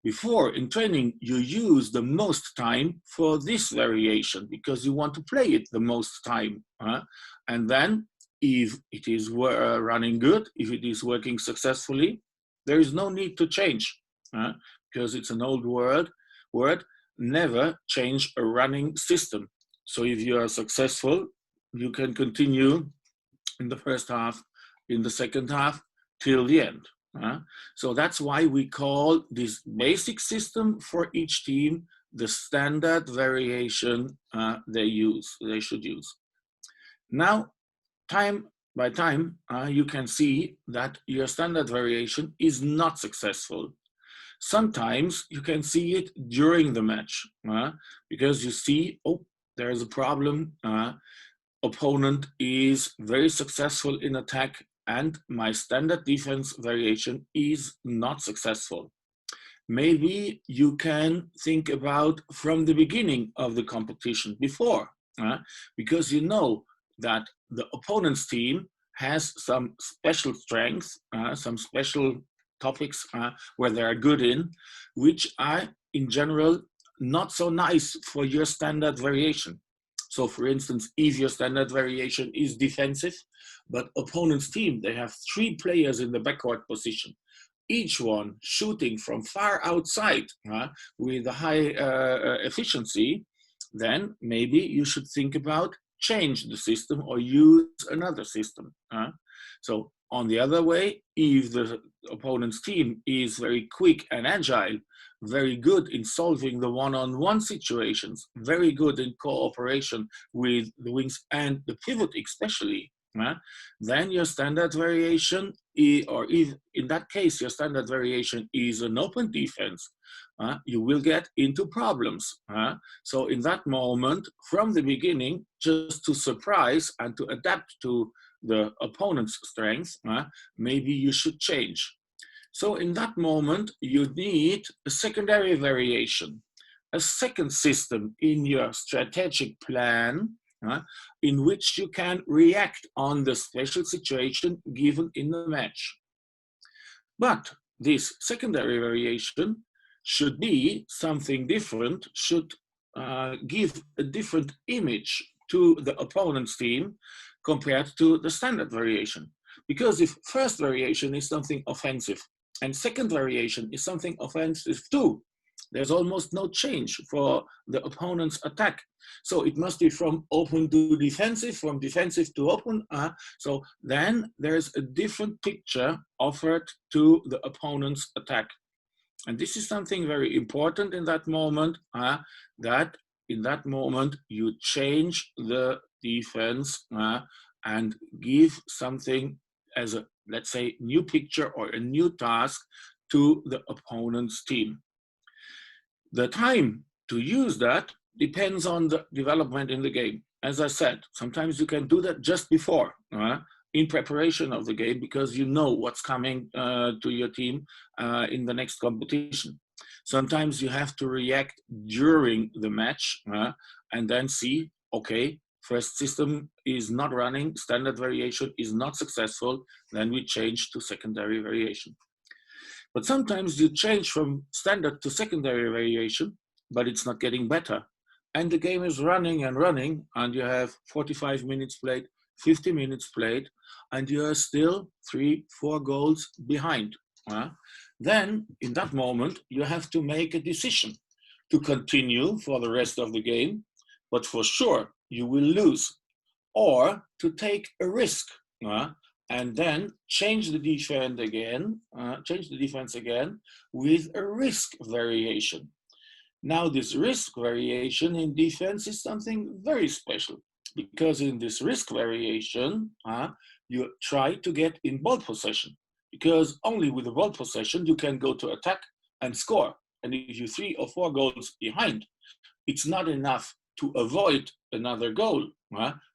Before, in training, you use the most time for this variation because you want to play it the most time. And then if it is running good, if it is working successfully, there is no need to change because it's an old word, never change a running system. So if you are successful, you can continue in the first half, in the second half, till the end. So that's why we call this basic system for each team the standard variation they should use. Now, time by time, you can see that your standard variation is not successful. Sometimes you can see it during the match because you see, oh, there's a problem. Opponent is very successful in attack and my standard defense variation is not successful. Maybe you can think about from the beginning of the competition before, because you know that the opponent's team has some special strengths, some special topics where they are good in, which are in general not so nice for your standard variation. So for instance, if your standard variation is defensive, but opponent's team, they have 3 players in the backcourt position, each one shooting from far outside with a high efficiency, then maybe you should think about change the system or use another system. So on the other way, if the opponent's team is very quick and agile, very good in solving the one-on-one situations, very good in cooperation with the wings and the pivot especially, then your standard variation, or if in that case your standard variation is an open defense, you will get into problems. So in that moment, from the beginning, just to surprise and to adapt to the opponent's strength, maybe you should change. So in that moment, you need a secondary variation, a second system in your strategic plan in which you can react on the special situation given in the match. But this secondary variation should be something different, should give a different image to the opponent's team compared to the standard variation. Because if first variation is something offensive and second variation is something offensive too, there's almost no change for the opponent's attack. So it must be from open to defensive, from defensive to open. So then there's a different picture offered to the opponent's attack. And this is something very important in that moment, that in that moment you change the defense and give something as a, let's say, new picture or a new task to the opponent's team. The time to use that depends on the development in the game. As I said, sometimes you can do that just before, in preparation of the game, because you know what's coming to your team in the next competition. Sometimes you have to react during the match and then see, okay, first system is not running, standard variation is not successful, then we change to secondary variation. But sometimes you change from standard to secondary variation, but it's not getting better. And the game is running and running, and you have 45 minutes played, 50 minutes played, and you are still 3-4 goals behind. Then, in that moment, you have to make a decision to continue for the rest of the game, but for sure, you will lose. Or to take a risk, and then change the defense again with a risk variation. Now this risk variation in defense is something very special, because in this risk variation, you try to get in ball possession, because only with the ball possession you can go to attack and score. And if you're 3 or 4 goals behind, it's not enough to avoid another goal.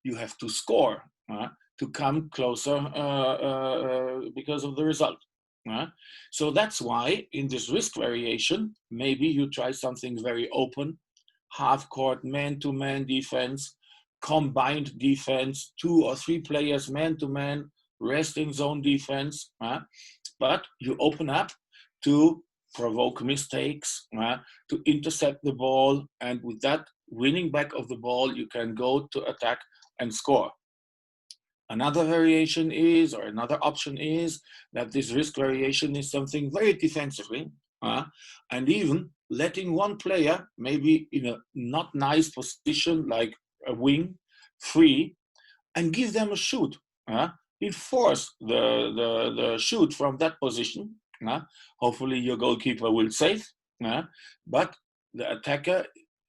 You have to score to come closer because of the result. So that's why in this risk variation, maybe you try something very open, half-court, man-to-man defense, combined defense, 2 or 3 players man-to-man, resting zone defense. But you open up to provoke mistakes, to intercept the ball, and with that winning back of the ball, you can go to attack and score. Another variation is, or another option is, that this risk variation is something very defensively, and even letting one player, maybe in a not nice position like a wing, free, and give them a shoot. Enforce the shoot from that position. Hopefully your goalkeeper will save, but the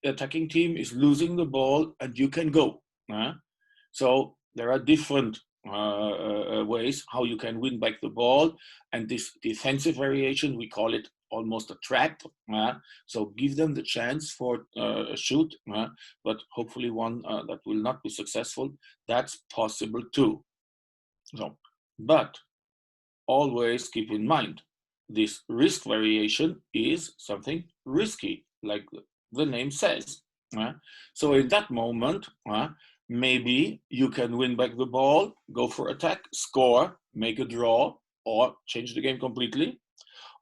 attacking team is losing the ball and you can go. So there are different ways how you can win back the ball, and this defensive variation, we call it almost a trap. So give them the chance for a shoot, but hopefully one that will not be successful. That's possible too. So, but always keep in mind, this risk variation is something risky, like the name says. So in that moment, maybe you can win back the ball, go for attack, score, make a draw, or change the game completely.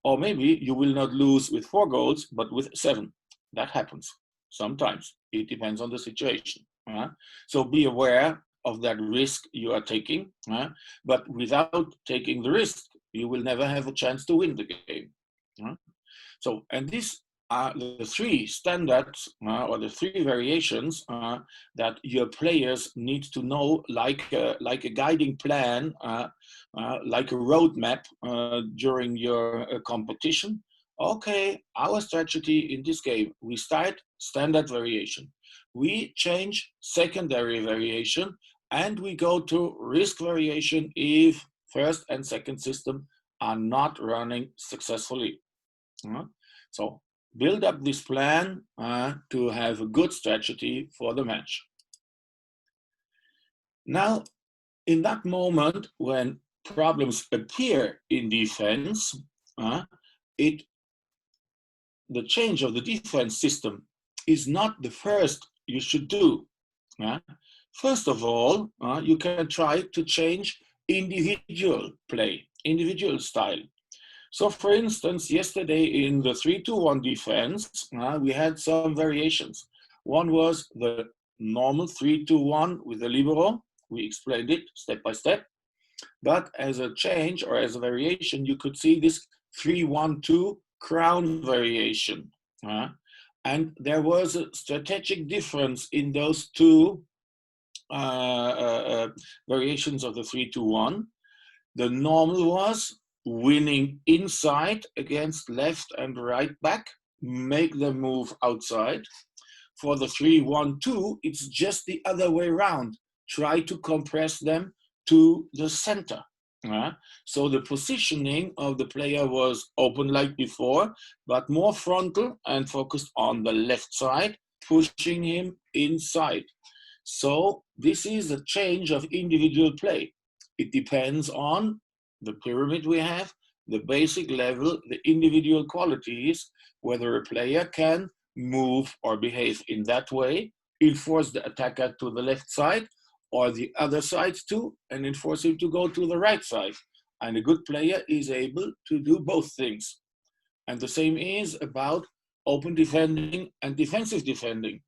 Or maybe you will not lose with 4 goals, but with 7. That happens sometimes. It depends on the situation. So be aware of that risk you are taking. But without taking the risk, you will never have a chance to win the game. So, and these are the 3 standards or the 3 variations that your players need to know, like a guiding plan, like a roadmap during your competition. Okay, our strategy in this game, we start standard variation. We change secondary variation, and we go to risk variation if first and second system are not running successfully. So build up this plan to have a good strategy for the match. Now, in that moment when problems appear in defense, the change of the defense system is not the first you should do. First of all, you can try to change individual play, individual style. So for instance, yesterday in the 3-2-1 defense, we had some variations. One was the normal 3-2-1 with the libero. We explained it step by step. But as a change or as a variation, you could see this 3-1-2 crown variation. And there was a strategic difference in those 2 variations of the 3-2-1. The normal was winning inside against left and right back, make them move outside. For the 3-1-2, it's just the other way around. Try to compress them to the center. So the positioning of the player was open like before, but more frontal and focused on the left side, pushing him inside. So this is a change of individual play. It depends on the pyramid we have, the basic level, the individual qualities, whether a player can move or behave in that way, enforce the attacker to the left side, or the other side too, and enforce him to go to the right side. And a good player is able to do both things. And the same is about open defending and defensive defending.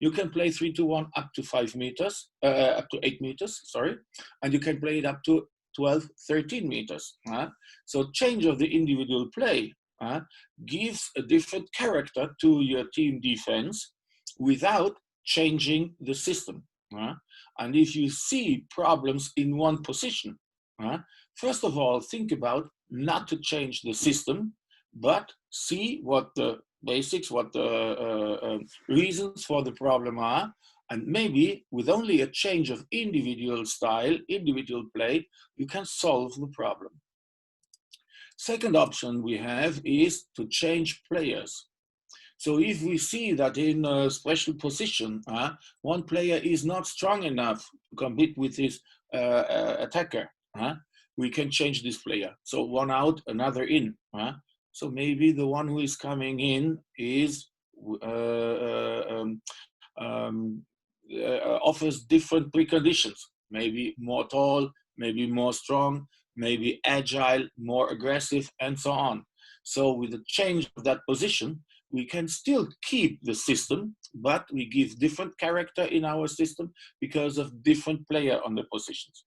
You can play 3-2-1 up to 5 meters, up to 8 meters, sorry, and you can play it up to 12, 13 meters. So change of the individual play gives a different character to your team defense without changing the system. And if you see problems in one position, first of all, think about not to change the system, but see what the basics, what the reasons for the problem are, and maybe with only a change of individual style, individual play, you can solve the problem. Second option we have is to change players. So if we see that in a special position, one player is not strong enough to compete with his attacker, we can change this player. So one out, another in. So maybe the one who is coming in is offers different preconditions. Maybe more tall, maybe more strong, maybe agile, more aggressive, and so on. So with the change of that position, we can still keep the system, but we give different character in our system because of different player on the positions.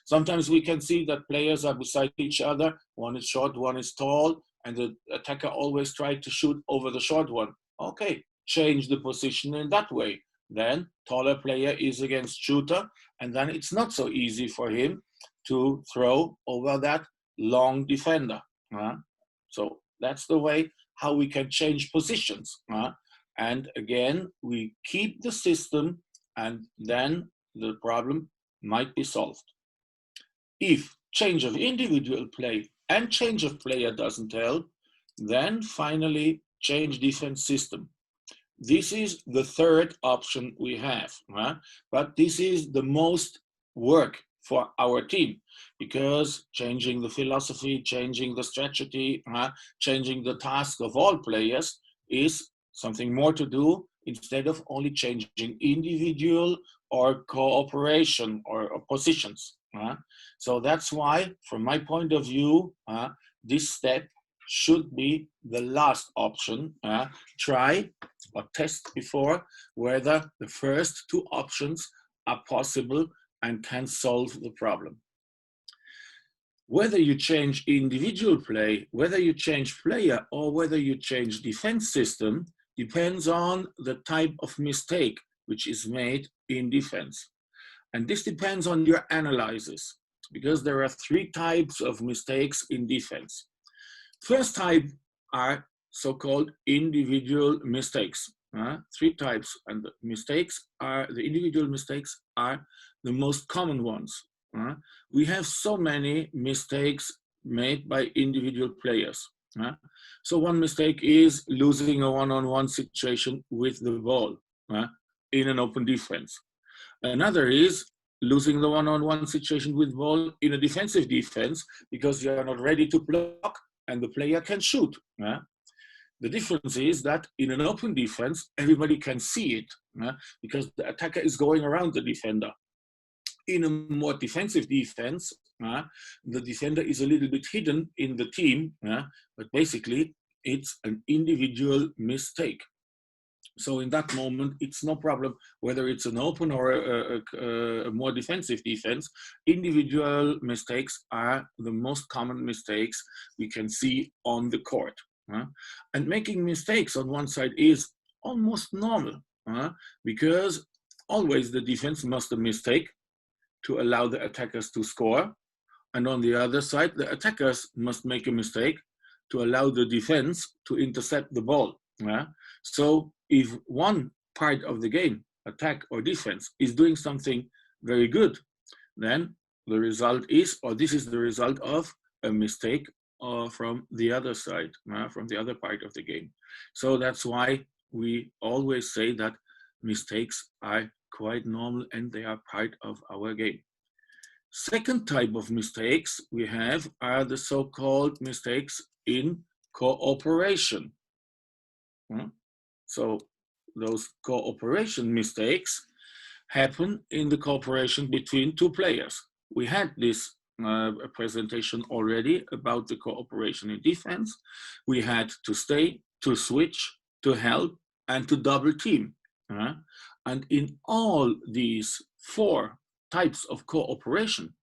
Sometimes we can see that players are beside each other. One is short, one is tall, and the attacker always tries to shoot over the short one. Okay, change the position in that way. Then taller player is against shooter, and then it's not so easy for him to throw over that long defender. So that's the way how we can change positions. And again, we keep the system, and then the problem might be solved. If change of individual play and change of player doesn't help, then finally change defense system. This is the third option we have, but this is the most work for our team, because changing the philosophy, changing the strategy, changing the task of all players is something more to do instead of only changing individual or cooperation or positions. So that's why, from my point of view, this step should be the last option. Try or test before whether the first two options are possible and can solve the problem. Whether you change individual play, whether you change player, or whether you change defense system depends on the type of mistake which is made in defense. And this depends on your analysis, because there are three types of mistakes in defense. First type are so-called individual mistakes. Three types, and the individual mistakes are the most common ones. We have so many mistakes made by individual players. So one mistake is losing a one-on-one situation with the ball in an open defense. Another is losing the one-on-one situation with ball in a defensive defense because you are not ready to block and the player can shoot. The difference is that in an open defense, everybody can see it because the attacker is going around the defender. In a more defensive defense, the defender is a little bit hidden in the team, but basically it's an individual mistake. So in that moment, it's no problem whether it's an open or a more defensive defense. Individual mistakes are the most common mistakes we can see on the court. And making mistakes on one side is almost normal because always the defense must make a mistake to allow the attackers to score. And on the other side, the attackers must make a mistake to allow the defense to intercept the ball. So if one part of the game, attack or defense, is doing something very good, then the result is, or this is the result of a mistake from the other side, from the other part of the game. So that's why we always say that mistakes are quite normal and they are part of our game. Second type of mistakes we have are the so-called mistakes in cooperation. So those cooperation mistakes happen in the cooperation between two players. We had this presentation already about the cooperation in defense. We had to stay, to switch, to help, and to double team. And in all these four types of cooperation,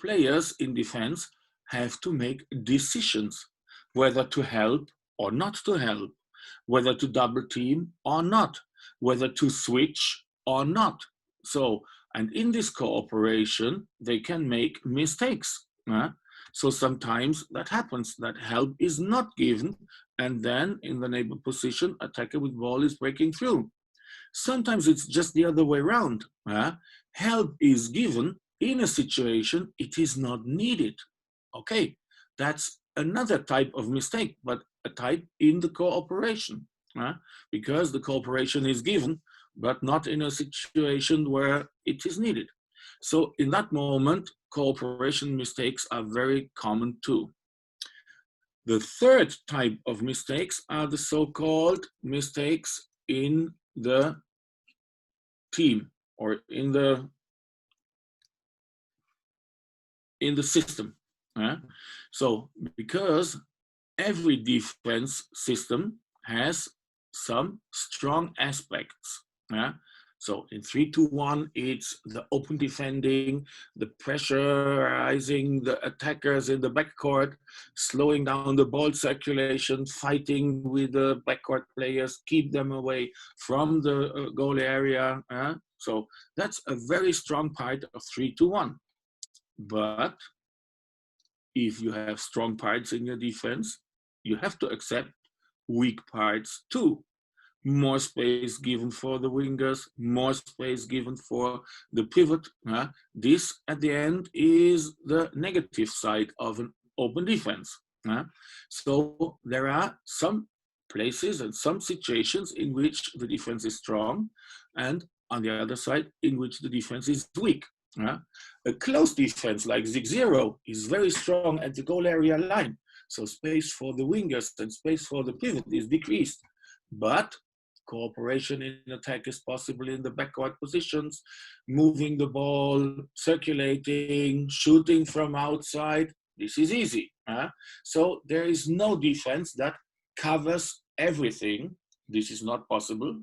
players in defense have to make decisions whether to help or not to help, whether to double team or not, whether to switch or not. So, and in this cooperation, they can make mistakes. So sometimes that happens, that help is not given, and then in the neighbor position, attacker with ball is breaking through. Sometimes it's just the other way around. Help is given in a situation it is not needed. Okay, that's another type of mistake, but a type in the cooperation, because the cooperation is given, but not in a situation where it is needed. So in that moment, cooperation mistakes are very common too. The third type of mistakes are the so-called mistakes in the team or in the system. So because every defense system has some strong aspects. Yeah? So in 3-2-1, it's the open defending, the pressurizing the attackers in the backcourt, slowing down the ball circulation, fighting with the backcourt players, keep them away from the goal area. So that's a very strong part of 3-2-1. But if you have strong parts in your defense, you have to accept weak parts too. More space given for the wingers, more space given for the pivot. This, at the end, is the negative side of an open defense. So there are some places and some situations in which the defense is strong, and on the other side, in which the defense is weak. A close defense like 6-0 is very strong at the goal area line. So space for the wingers and space for the pivot is decreased. But cooperation in attack is possible in the backcourt positions, moving the ball, circulating, shooting from outside. This is easy. So there is no defense that covers everything. This is not possible.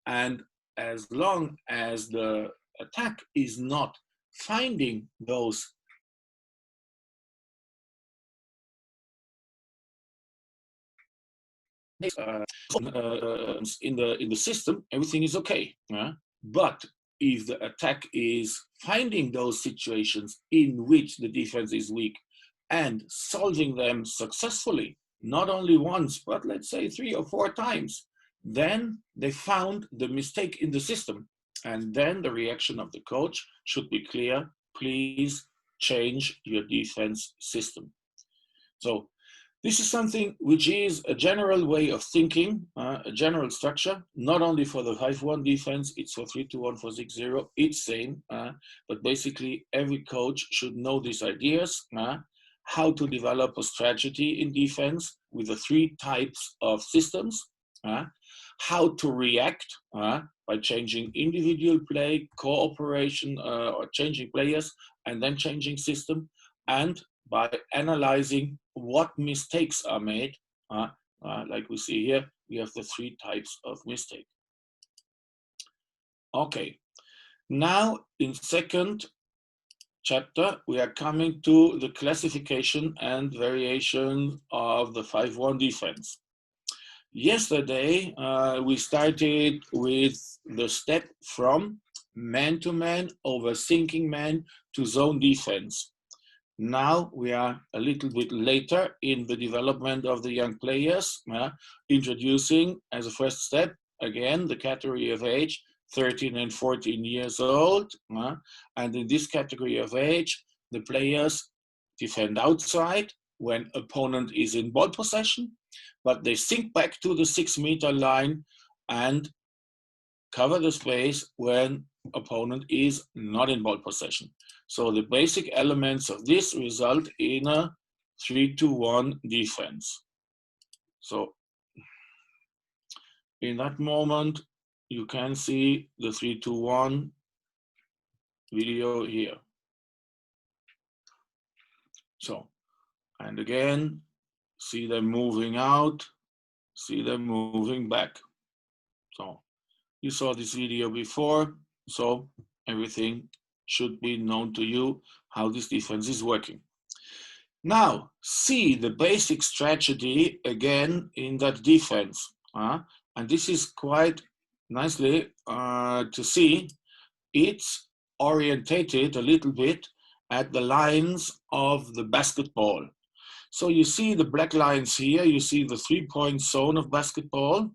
And as long as the attack is not finding those in the system, everything is okay. But if the attack is finding those situations in which the defense is weak and solving them successfully, not only once, but let's say 3 or 4 times, then they found the mistake in the system. And then the reaction of the coach should be clear: please change your defense system. So this is something which is a general way of thinking, a general structure, not only for the 5-1 defense, it's for 3-2-1, for 6-0, it's same, but basically every coach should know these ideas, how to develop a strategy in defense with the 3 types of systems, how to react by changing individual play, cooperation, or changing players, and then changing system, and by analyzing what mistakes are made. Like we see here, we have the 3 types of mistake. Okay, now in second chapter, we are coming to the classification and variation of the 5-1 defense. Yesterday, we started with the step from man-to-man over sinking man to zone defense. Now we are a little bit later in the development of the young players, introducing as a first step, again, the category of age, 13 and 14 years old. And in this category of age, the players defend outside when opponent is in ball possession, but they sink back to the 6-meter line and cover the space when opponent is not in ball possession. So the basic elements of this result in a 3-2-1 defense. So in that moment, you can see the 3-2-1 video here. So, and again, see them moving out, see them moving back. So you saw this video before, so everything should be known to you how this defense is working. Now, see the basic strategy again in that defense. And this is quite nicely to see. It's orientated a little bit at the lines of the basketball. So you see the black lines here, you see the 3-point zone of basketball,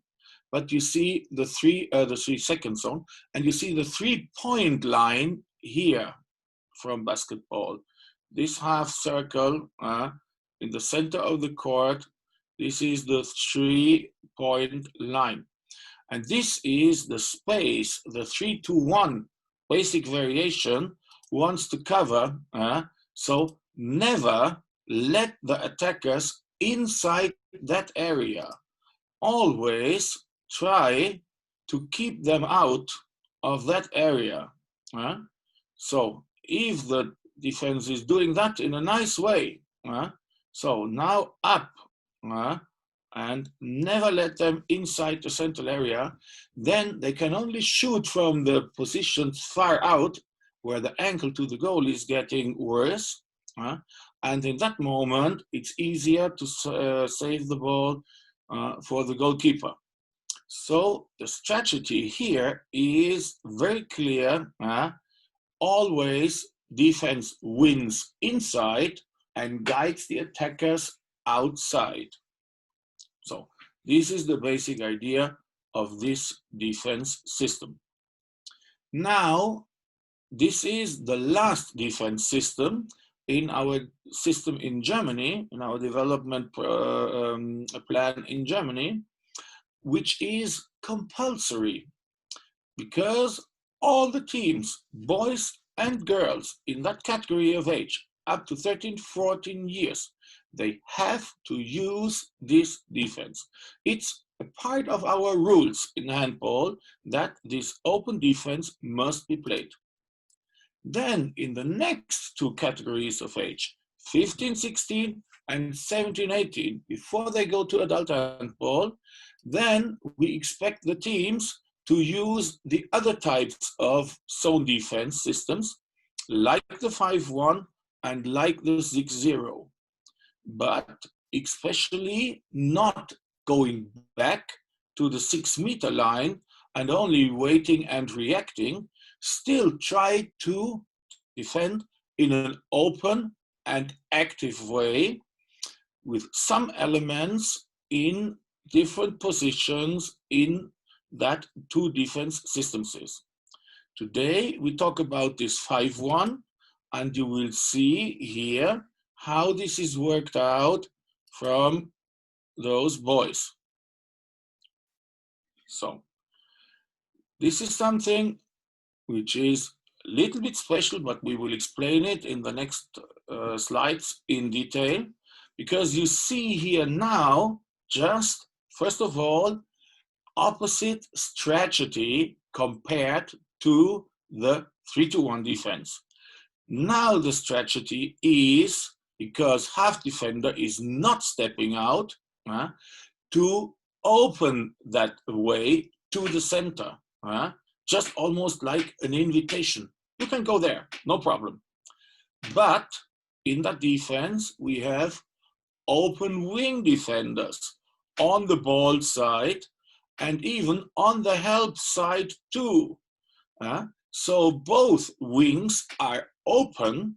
but you see the 3-second zone, and you see the 3-point line here from basketball. This half circle in the center of the court, this is the 3-point line. And this is the space the 3-2-1 basic variation wants to cover. So never let the attackers inside that area. Always try to keep them out of that area. So if the defense is doing that in a nice way, so now up and never let them inside the central area, then they can only shoot from the positions far out where the angle to the goal is getting worse. And in that moment, it's easier to save the ball for the goalkeeper. So the strategy here is very clear. Always defense wins inside and guides the attackers outside. So this is the basic idea of this defense system. Now, this is the last defense system in our system in Germany, in our development plan in Germany, which is compulsory because all the teams, boys and girls in that category of age, up to 13, 14 years, they have to use this defense. It's a part of our rules in handball that this open defense must be played. Then in the next two categories of age, 15, 16 and 17, 18, before they go to adult handball, then we expect the teams to use the other types of zone defense systems, like the 5-1 and like the 6-0, but especially not going back to the 6-meter line and only waiting and reacting, still try to defend in an open and active way with some elements in different positions in that two defense systems is. Today we talk about this 5-1, and you will see here how this is worked out from those boys. So this is something which is a little bit special, but we will explain it in the next slides in detail, because you see here now just, first of all, opposite strategy compared to the 3-1 defense. Now the strategy is, because half defender is not stepping out, to open that way to the center, just almost like an invitation. You can go there, no problem. But in that defense, we have open wing defenders on the ball side and even on the help side too. So both wings are open,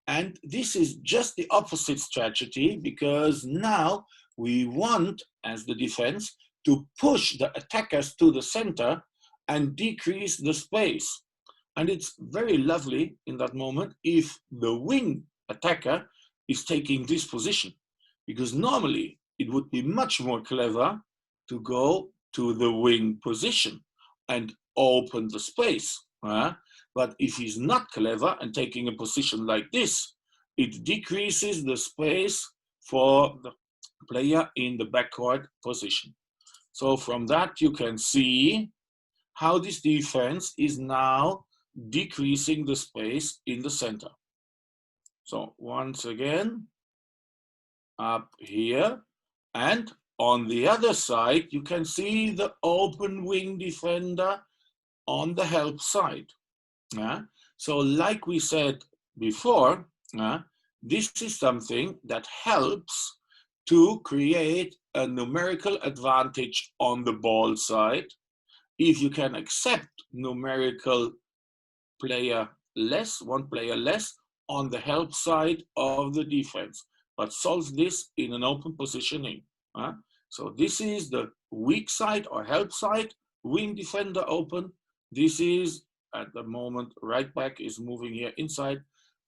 and this is just the opposite strategy, because now we want, as the defense, to push the attackers to the center and decrease the space. And it's very lovely in that moment if the wing attacker is taking this position, because normally it would be much more clever to go to the wing position and open the space. But if he's not clever and taking a position like this, it decreases the space for the player in the backward position. So from that you can see how this defense is now decreasing the space in the center. So once again, up here, and on the other side, you can see the open wing defender on the help side. So like we said before, this is something that helps to create a numerical advantage on the ball side. If you can accept numerical player less, one player less, on the help side of the defense, but solves this in an open positioning. So this is the weak side or help side, wing defender open. This is, at the moment, right back is moving here inside,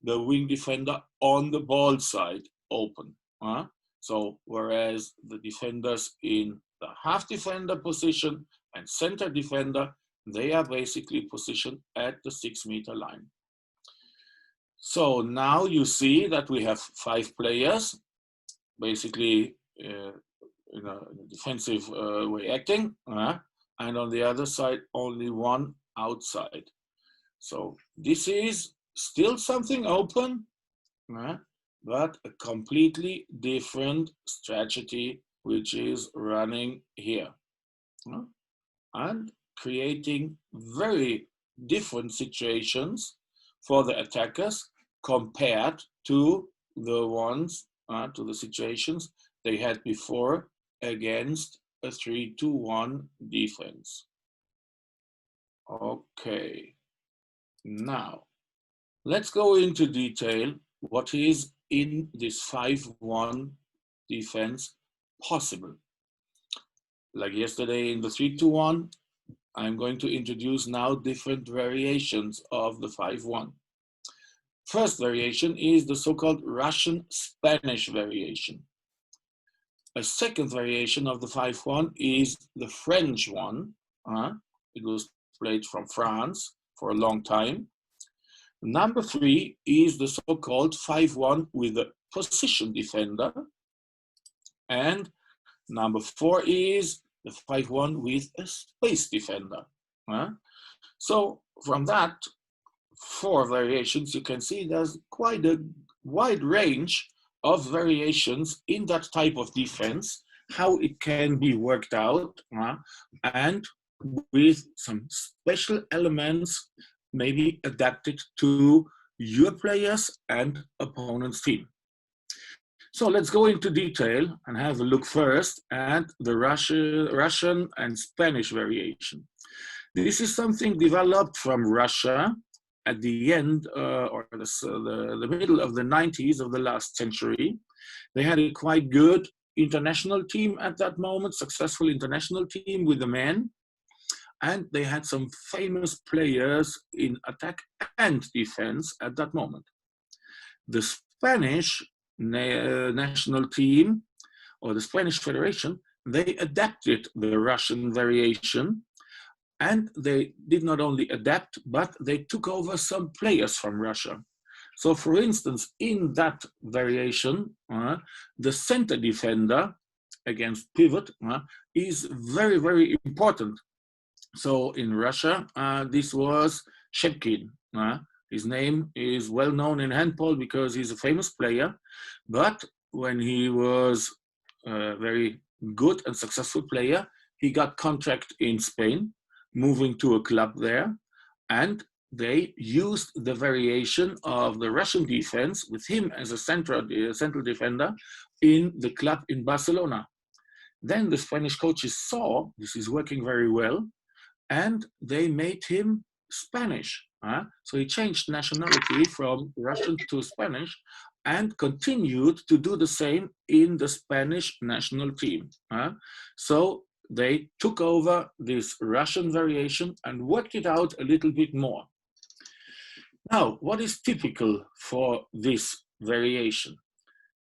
the wing defender on the ball side open. So whereas the defenders in the half defender position and center defender, they are basically positioned at the 6-meter line. So now you see that we have 5 players, basically in a defensive way acting, and on the other side, only one outside. So this is still something open, but a completely different strategy which is running here. And creating very different situations for the attackers compared to the ones, to the situations they had before against a 3-2-1 defense. Okay, now let's go into detail what is in this 5-1 defense possible. Like yesterday in the 3-2-1, I'm going to introduce now different variations of the 5-1. First variation is the so-called Russian-Spanish variation. A second variation of the 5-1 is the French one. It was played from France for a long time. Number 3 is the so-called 5-1 with a position defender. And number 4 is the 5-1 with a space defender. So from that 4 variations, you can see there's quite a wide range of variations in that type of defense, how it can be worked out, and with some special elements maybe adapted to your players and opponent's team. So let's go into detail and have a look first at the Russian and Spanish variation. This is something developed from Russia at the end or the middle of the 90s of the last century. They had a quite good international team at that moment, successful international team with the men. And they had some famous players in attack and defense at that moment. The Spanish national team or the Spanish Federation, they adapted the Russian variation, and they did not only adapt, but they took over some players from Russia. So for instance, in that variation, the center defender against pivot is very, very important. So in Russia, this was Shevkin. His name is well known in handball because he's a famous player. But when he was a very good and successful player, he got contract in Spain, moving to a club there. And they used the variation of the Russian defense with him as a central defender in the club in Barcelona. Then the Spanish coaches saw this is working very well, and they made him Spanish. So he changed nationality from Russian to Spanish and continued to do the same in the Spanish national team. So they took over this Russian variation and worked it out a little bit more. Now, what is typical for this variation?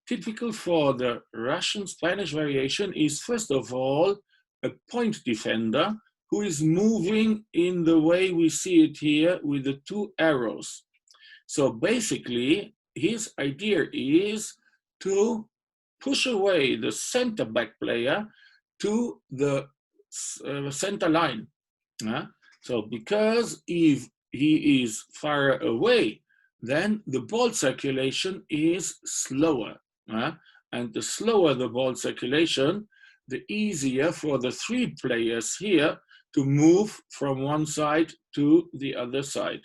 Typical for the Russian-Spanish variation is, first of all, a point defender who is moving in the way we see it here with the 2 arrows. So basically, his idea is to push away the center back player to the center line. So because if he is far away, then the ball circulation is slower. And the slower the ball circulation, the easier for the 3 players here to move from one side to the other side.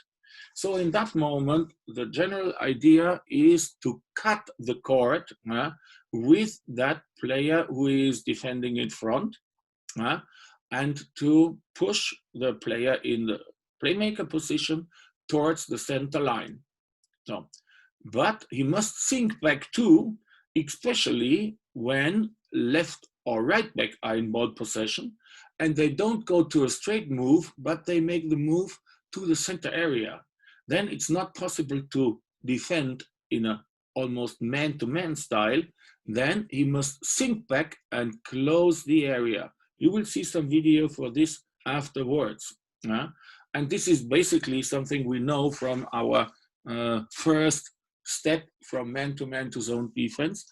So in that moment, the general idea is to cut the court with that player who is defending in front and to push the player in the playmaker position towards the center line. So, but he must sink back too, especially when left or right back are in ball possession, and they don't go to a straight move, but they make the move to the center area. Then it's not possible to defend in a almost man-to-man style. Then he must sink back and close the area. You will see some video for this afterwards. And this is basically something we know from our first step from man-to-man to zone defense.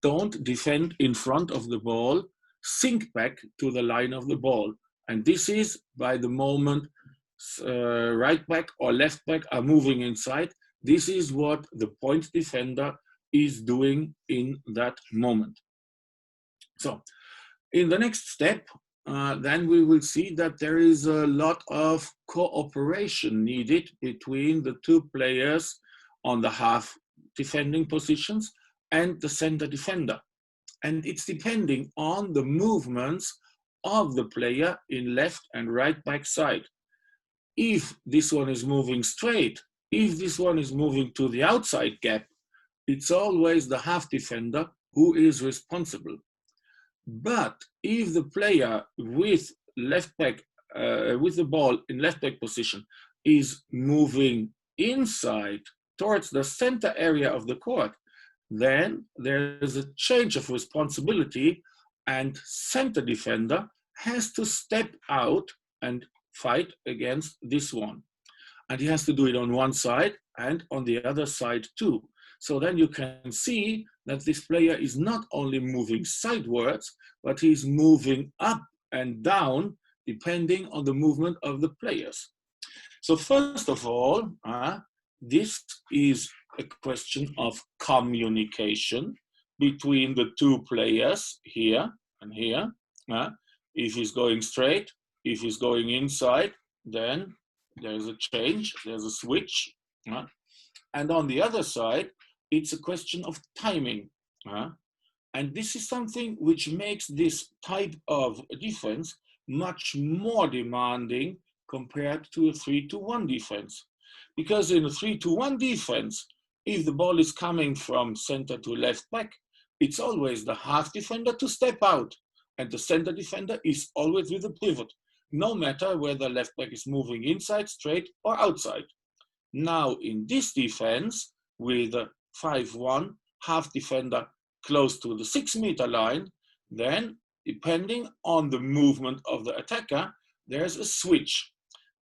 Don't defend in front of the ball, sink back to the line of the ball. And this is by the moment right back or left back are moving inside. This is what the point defender is doing in that moment. So in the next step, then we will see that there is a lot of cooperation needed between the two players on the half defending positions and the center defender. And it's depending on the movements of the player in left and right back side. If this one is moving straight, if this one is moving to the outside gap, it's always the half defender who is responsible. But if the player with left back, with the ball in left back position is moving inside towards the center area of the court, then there's a change of responsibility and center defender has to step out and fight against this one. And he has to do it on one side and on the other side too. So then you can see that this player is not only moving sidewards, but he's moving up and down depending on the movement of the players. So first of all, this is a question of communication between the two players here and here. If he's going straight, if he's going inside, then there's a change, there's a switch. And on the other side, it's a question of timing. And this is something which makes this type of defense much more demanding compared to a 3-1 defense. Because in a 3-1 defense, if the ball is coming from center to left back, it's always the half defender to step out. And the center defender is always with a pivot, no matter whether left back is moving inside, straight, or outside. Now, in this defense, with a 5-1, half defender close to the 6-meter line, then depending on the movement of the attacker, there's a switch.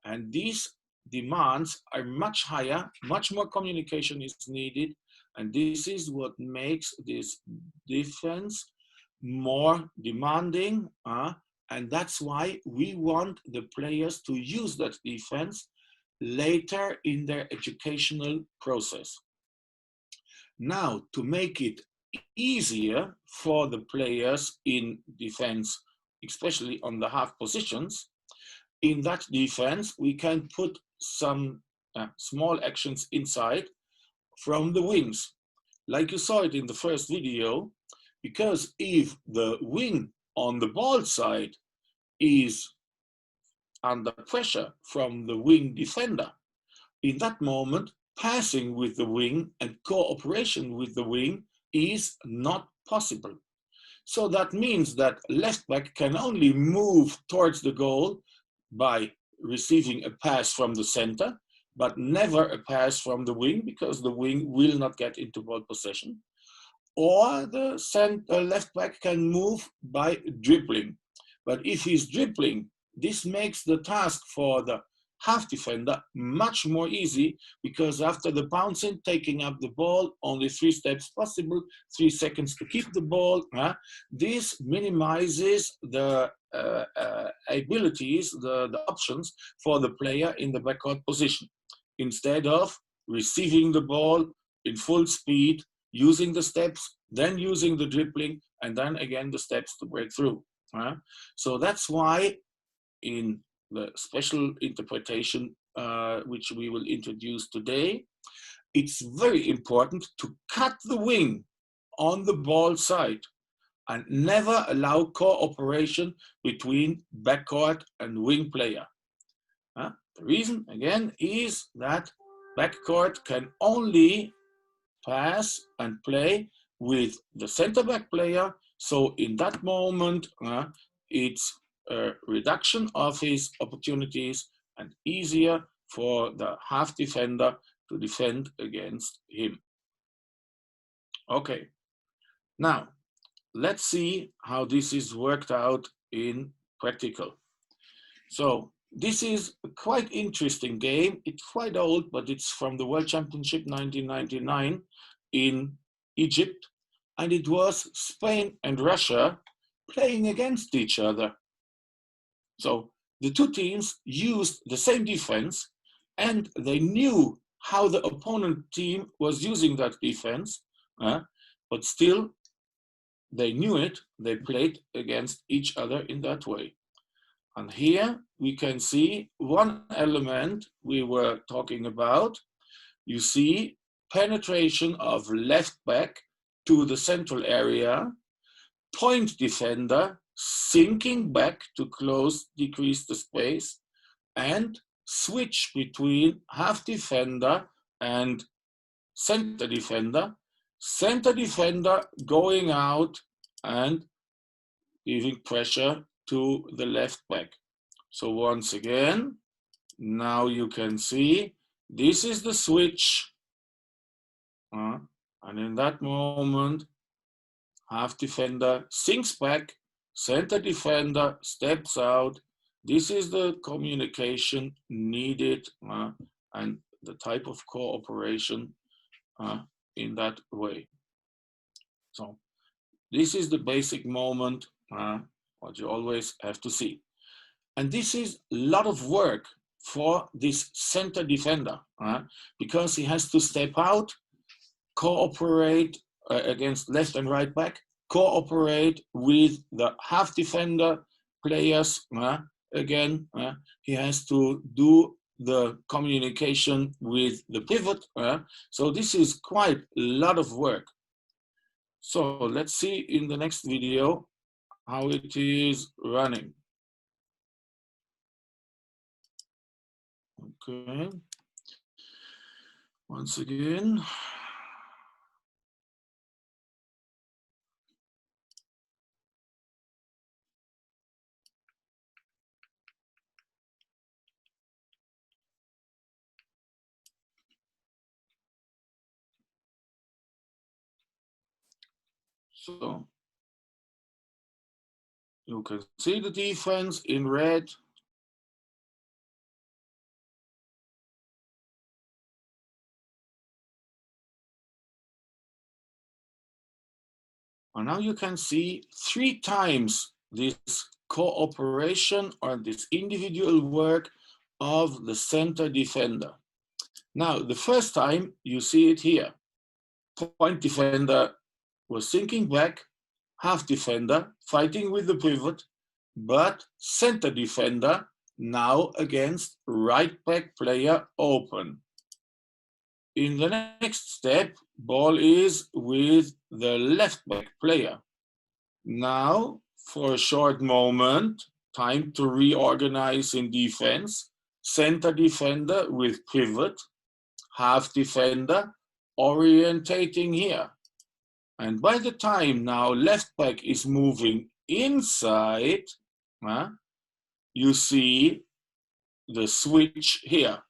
And these demands are much higher, much more communication is needed. And this is what makes this defense more demanding. And that's why we want the players to use that defense later in their educational process. Now, to make it easier for the players in defense, especially on the half positions, in that defense, we can put some small actions inside from the wings. Like you saw it in the first video, because if the wing on the ball side is under pressure from the wing defender, in that moment, passing with the wing and cooperation with the wing is not possible. So that means that left back can only move towards the goal by receiving a pass from the center, but never a pass from the wing, because the wing will not get into ball possession. Or the left back can move by dribbling. But if he's dribbling, this makes the task for the half defender much more easy, because after the bouncing, taking up the ball, only 3 steps possible, 3 seconds to keep the ball. This minimizes the abilities, the options for the player in the backcourt position. Instead of receiving the ball in full speed, using the steps, then using the dribbling, and then again the steps to break through. So that's why in the special interpretation which we will introduce today, it's very important to cut the wing on the ball side and never allow cooperation between backcourt and wing player. The reason, again, is that backcourt can only pass and play with the center back player. So in that moment, it's a reduction of his opportunities and easier for the half defender to defend against him. Okay, now let's see how this is worked out in practical. So this is a quite interesting game. It's quite old, but it's from the World Championship 1999 in Egypt. And it was Spain and Russia playing against each other. So the two teams used the same defense, and they knew how the opponent team was using that defense. but still they knew it. They played against each other in that way. And here we can see one element we were talking about. You see penetration of left back to the central area, point defender sinking back to decrease the space, and switch between half defender and center defender going out and giving pressure to the left back. So once again, now you can see this is the switch. And in that moment, half defender sinks back, center defender steps out. This is the communication needed and the type of cooperation in that way. So this is the basic moment what you always have to see. And this is a lot of work for this center defender because he has to step out, cooperate against left and right back, cooperate with the half defender players. Again, he has to do the communication with the pivot. So this is quite a lot of work. So let's see in the next video how it is running. Okay. Once again. So you can see the defense in red. And now you can see 3 times this cooperation or this individual work of the center defender. Now, the first time you see it here, point defender was sinking back, half defender fighting with the pivot, but center defender now against right back player open. In the next step, ball is with the left back player. Now, for a short moment, time to reorganize in defense. Center defender with pivot, half defender orientating here. And by the time now left back is moving inside, you see the switch here.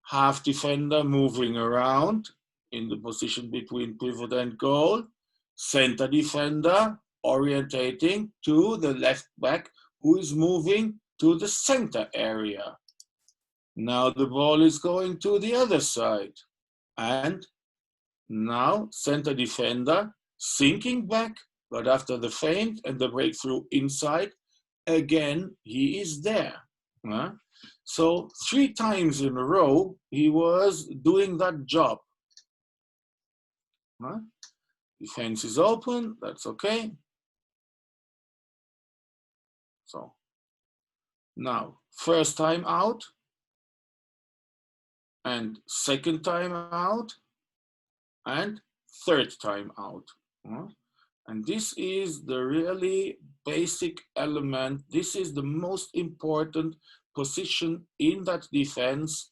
Half defender moving around in the position between pivot and goal. Center defender orientating to the left back who is moving to the center area. Now the ball is going to the other side. And now center defender sinking back, but after the feint and the breakthrough inside, again, he is there. So 3 times in a row, he was doing that job. Defense is open, that's okay. So now, first time out, and second time out, and third time out. And this is the really basic element. This is the most important position in that defense.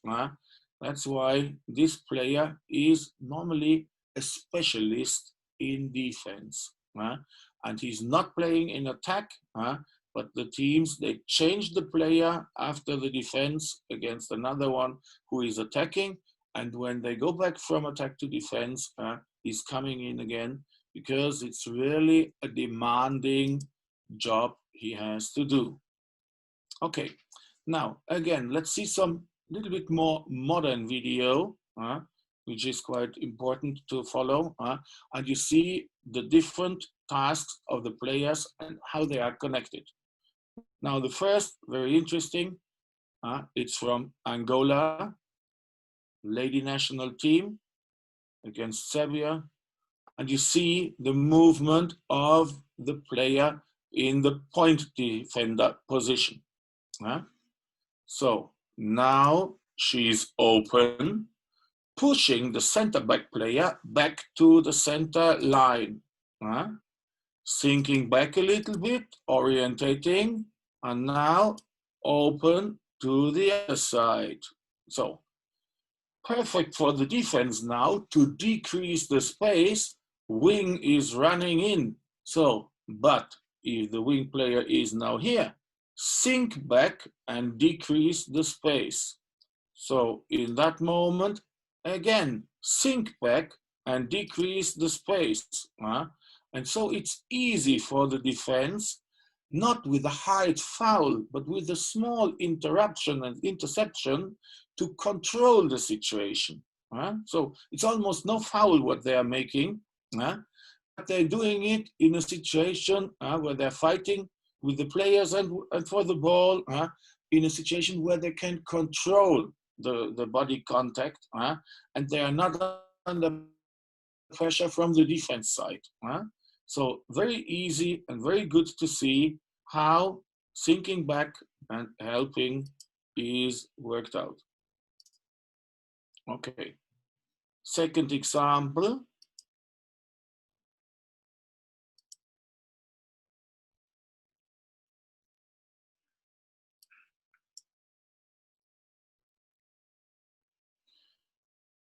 That's why this player is normally a specialist in defense. And he's not playing in attack, but the teams, they change the player after the defense against another one who is attacking. And when they go back from attack to defense, he's coming in again because it's really a demanding job he has to do. Okay, now again, let's see some little bit more modern video, which is quite important to follow. And you see the different tasks of the players and how they are connected. Now the first, very interesting, it's from Angola, lady national team against Serbia. and you see the movement of the player in the point defender position. So now she's open, pushing the center back player back to the center line. Sinking back a little bit, orientating, and now open to the other side. So perfect for the defense now to decrease the space. Wing is running in. So, but if the wing player is now here, sink back and decrease the space. So in that moment, again, sink back and decrease the space. And so it's easy for the defense, not with a hard foul, but with a small interruption and interception to control the situation. So it's almost no foul what they are making, but they're doing it in a situation where they're fighting with the players and for the ball, in a situation where they can control the body contact, and they are not under pressure from the defense side. So very easy and very good to see how sinking back and helping is worked out. Okay, second example.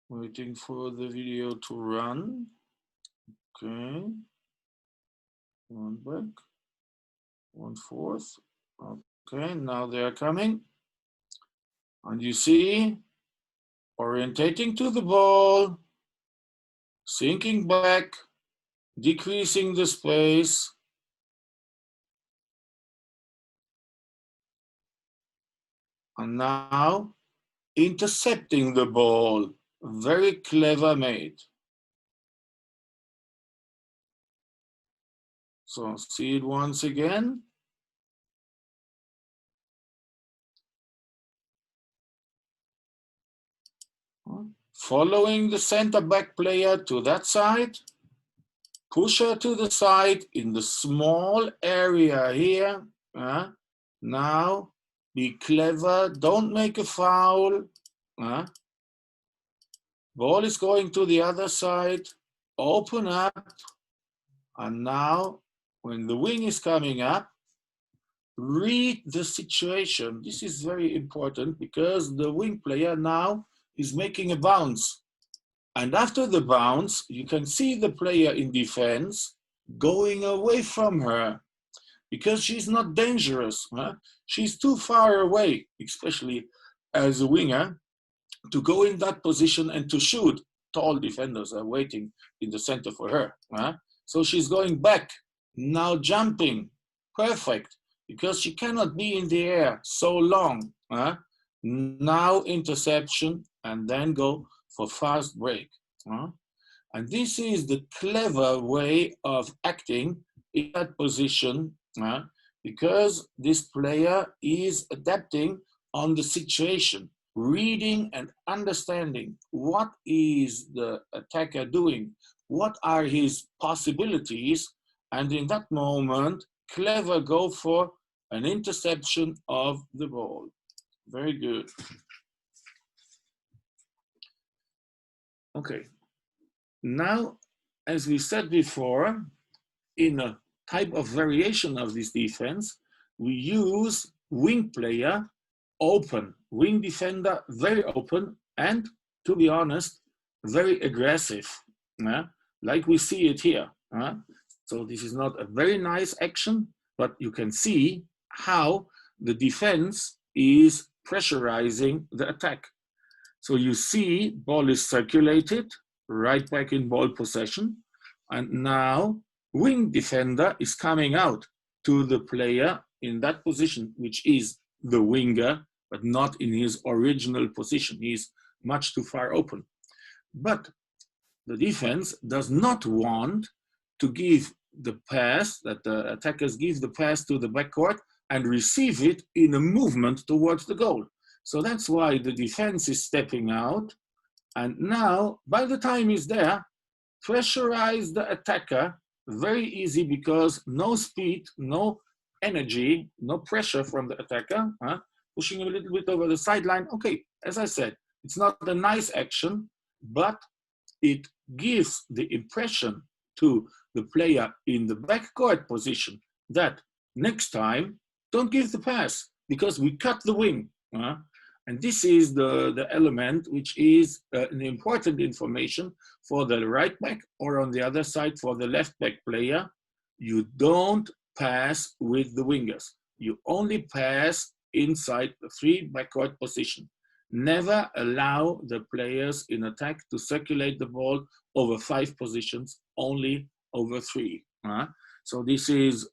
Waiting for the video to run. Okay, one back, 1/4. Okay, now they are coming. And you see, orientating to the ball, sinking back, decreasing the space. And now intercepting the ball. Very clever made. So see it once again. Following the center back player to that side, push her to the side in the small area here. Now be clever, don't make a foul. Ball is going to the other side, open up, and now when the wing is coming up, read the situation. This is very important because the wing player now is making a bounce. And after the bounce, you can see the player in defense going away from her because she's not dangerous. She's too far away, especially as a winger, to go in that position and to shoot. Tall defenders are waiting in the center for her. So she's going back, now jumping. Perfect, because she cannot be in the air so long. Now interception, and then go for fast break. And this is the clever way of acting in that position, because this player is adapting on the situation, reading and understanding what is the attacker doing, what are his possibilities, and in that moment, clever go for an interception of the ball. Very good. Okay. Now, as we said before, in a type of variation of this defense, we use wing player open, wing defender very open, and to be honest, very aggressive, like we see it here. So this is not a very nice action, but you can see how the defense is pressurizing the attack. So you see ball is circulated, right back in ball possession, and now wing defender is coming out to the player in that position, which is the winger, but not in his original position. He's much too far open. But the defense does not want to give the pass, that the attackers give the pass to the backcourt and receive it in a movement towards the goal. So that's why the defense is stepping out. And now, by the time he's there, pressurize the attacker, very easy because no speed, no energy, no pressure from the attacker, pushing a little bit over the sideline. Okay, as I said, it's not a nice action, but it gives the impression to the player in the backcourt position that next time, don't give the pass because we cut the wing. And this is the element which is an important information for the right back, or on the other side for the left back player. You don't pass with the wingers. You only pass inside the three backcourt position. Never allow the players in attack to circulate the ball over 5 positions, only over 3. So this is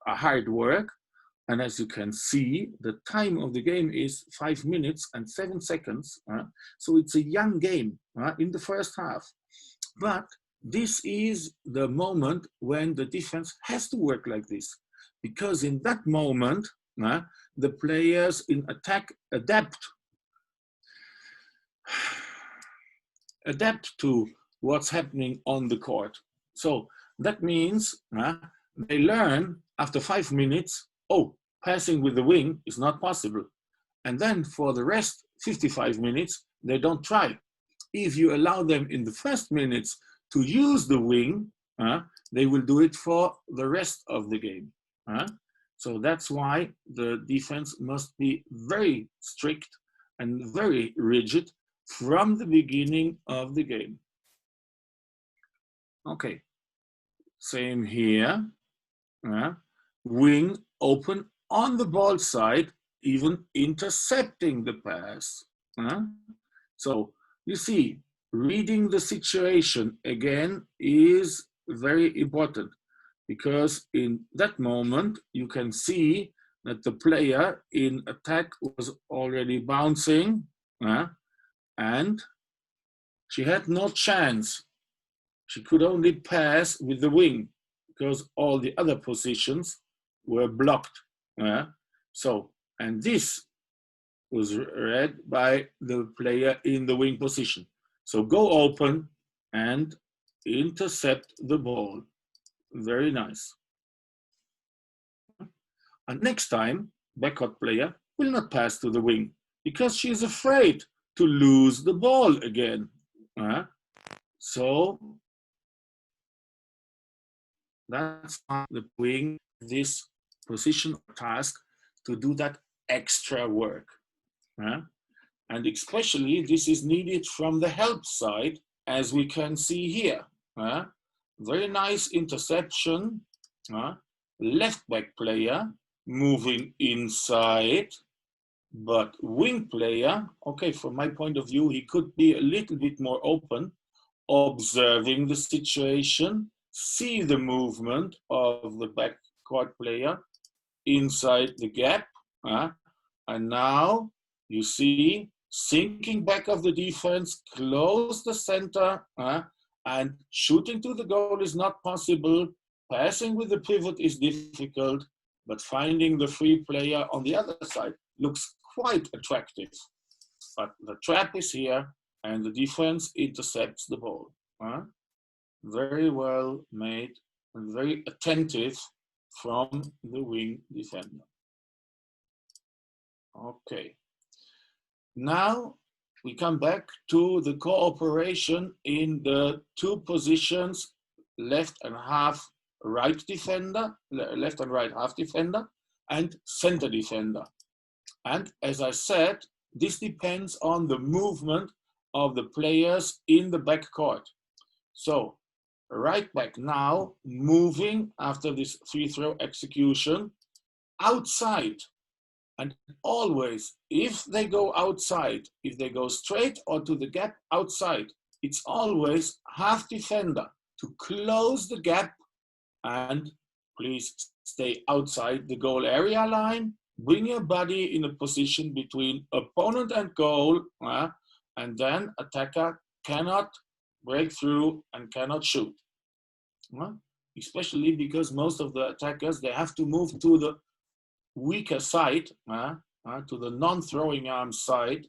a hard work. And as you can see, the time of the game is 5 minutes and 7 seconds. So it's a young game in the first half. But this is the moment when the defense has to work like this. Because in that moment, the players in attack adapt to what's happening on the court. So that means they learn after 5 minutes, oh, passing with the wing is not possible. And then for the rest 55 minutes, they don't try. If you allow them in the first minutes to use the wing, they will do it for the rest of the game. So that's why the defense must be very strict and very rigid from the beginning of the game. Okay, same here. Wing open on the ball side, even intercepting the pass. So you see, reading the situation again is very important, because in that moment you can see that the player in attack was already bouncing, and she had no chance. She could only pass with the wing because all the other positions were blocked. So, and this was read by the player in the wing position. So go open and intercept the ball. Very nice. And next time, backcourt player will not pass to the wing because she is afraid to lose the ball again. So that's why the wing this position task to do that extra work. And especially this is needed from the help side, as we can see here. Very nice interception. Left back player moving inside, but wing player, okay, from my point of view, he could be a little bit more open, observing the situation, see the movement of the backcourt player inside the gap. And now you see, sinking back of the defense, close the center, and shooting to the goal is not possible. Passing with the pivot is difficult, but finding the free player on the other side looks quite attractive. But the trap is here, and the defense intercepts the ball. Very well made and very attentive from the wing defender. Okay. Now we come back to the cooperation in the two positions, left and right defender, left and right half defender, and center defender. And as I said, this depends on the movement of the players in the backcourt. So right back now, moving after this free throw execution outside. And always, if they go outside, if they go straight or to the gap outside, it's always half defender to close the gap, and please stay outside the goal area line. Bring your body in a position between opponent and goal, and then attacker cannot break through and cannot shoot. Especially because most of the attackers, they have to move to the weaker side, to the non-throwing arm side.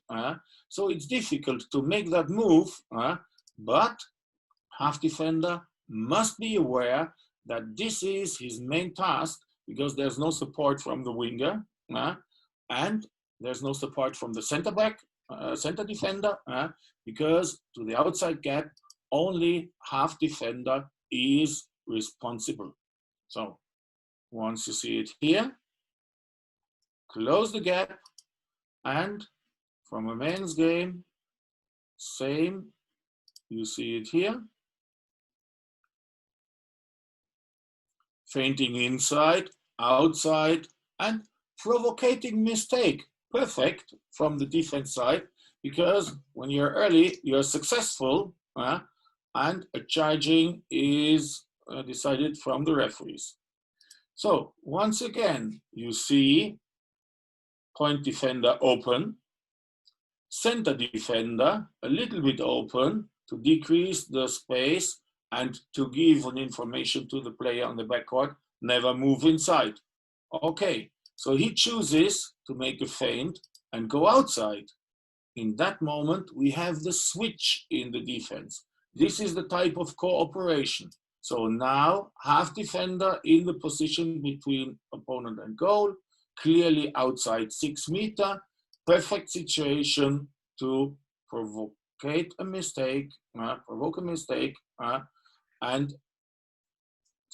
So it's difficult to make that move, but half defender must be aware that this is his main task because there's no support from the winger, and there's no support from the center back, center defender, because to the outside gap, only half defender is responsible. So once you see it here, close the gap, and from a men's game, same, you see it here. Feinting inside, outside, and provocating mistake. Perfect from the defense side, because when you're early, you're successful, and a charging is decided from the referees. So once again, you see point defender open, center defender a little bit open to decrease the space and to give an information to the player on the backcourt, never move inside. Okay, so he chooses to make a feint and go outside. In that moment, we have the switch in the defense. This is the type of cooperation. So now, half defender in the position between opponent and goal, clearly outside 6 meters, perfect situation to provoke a mistake, and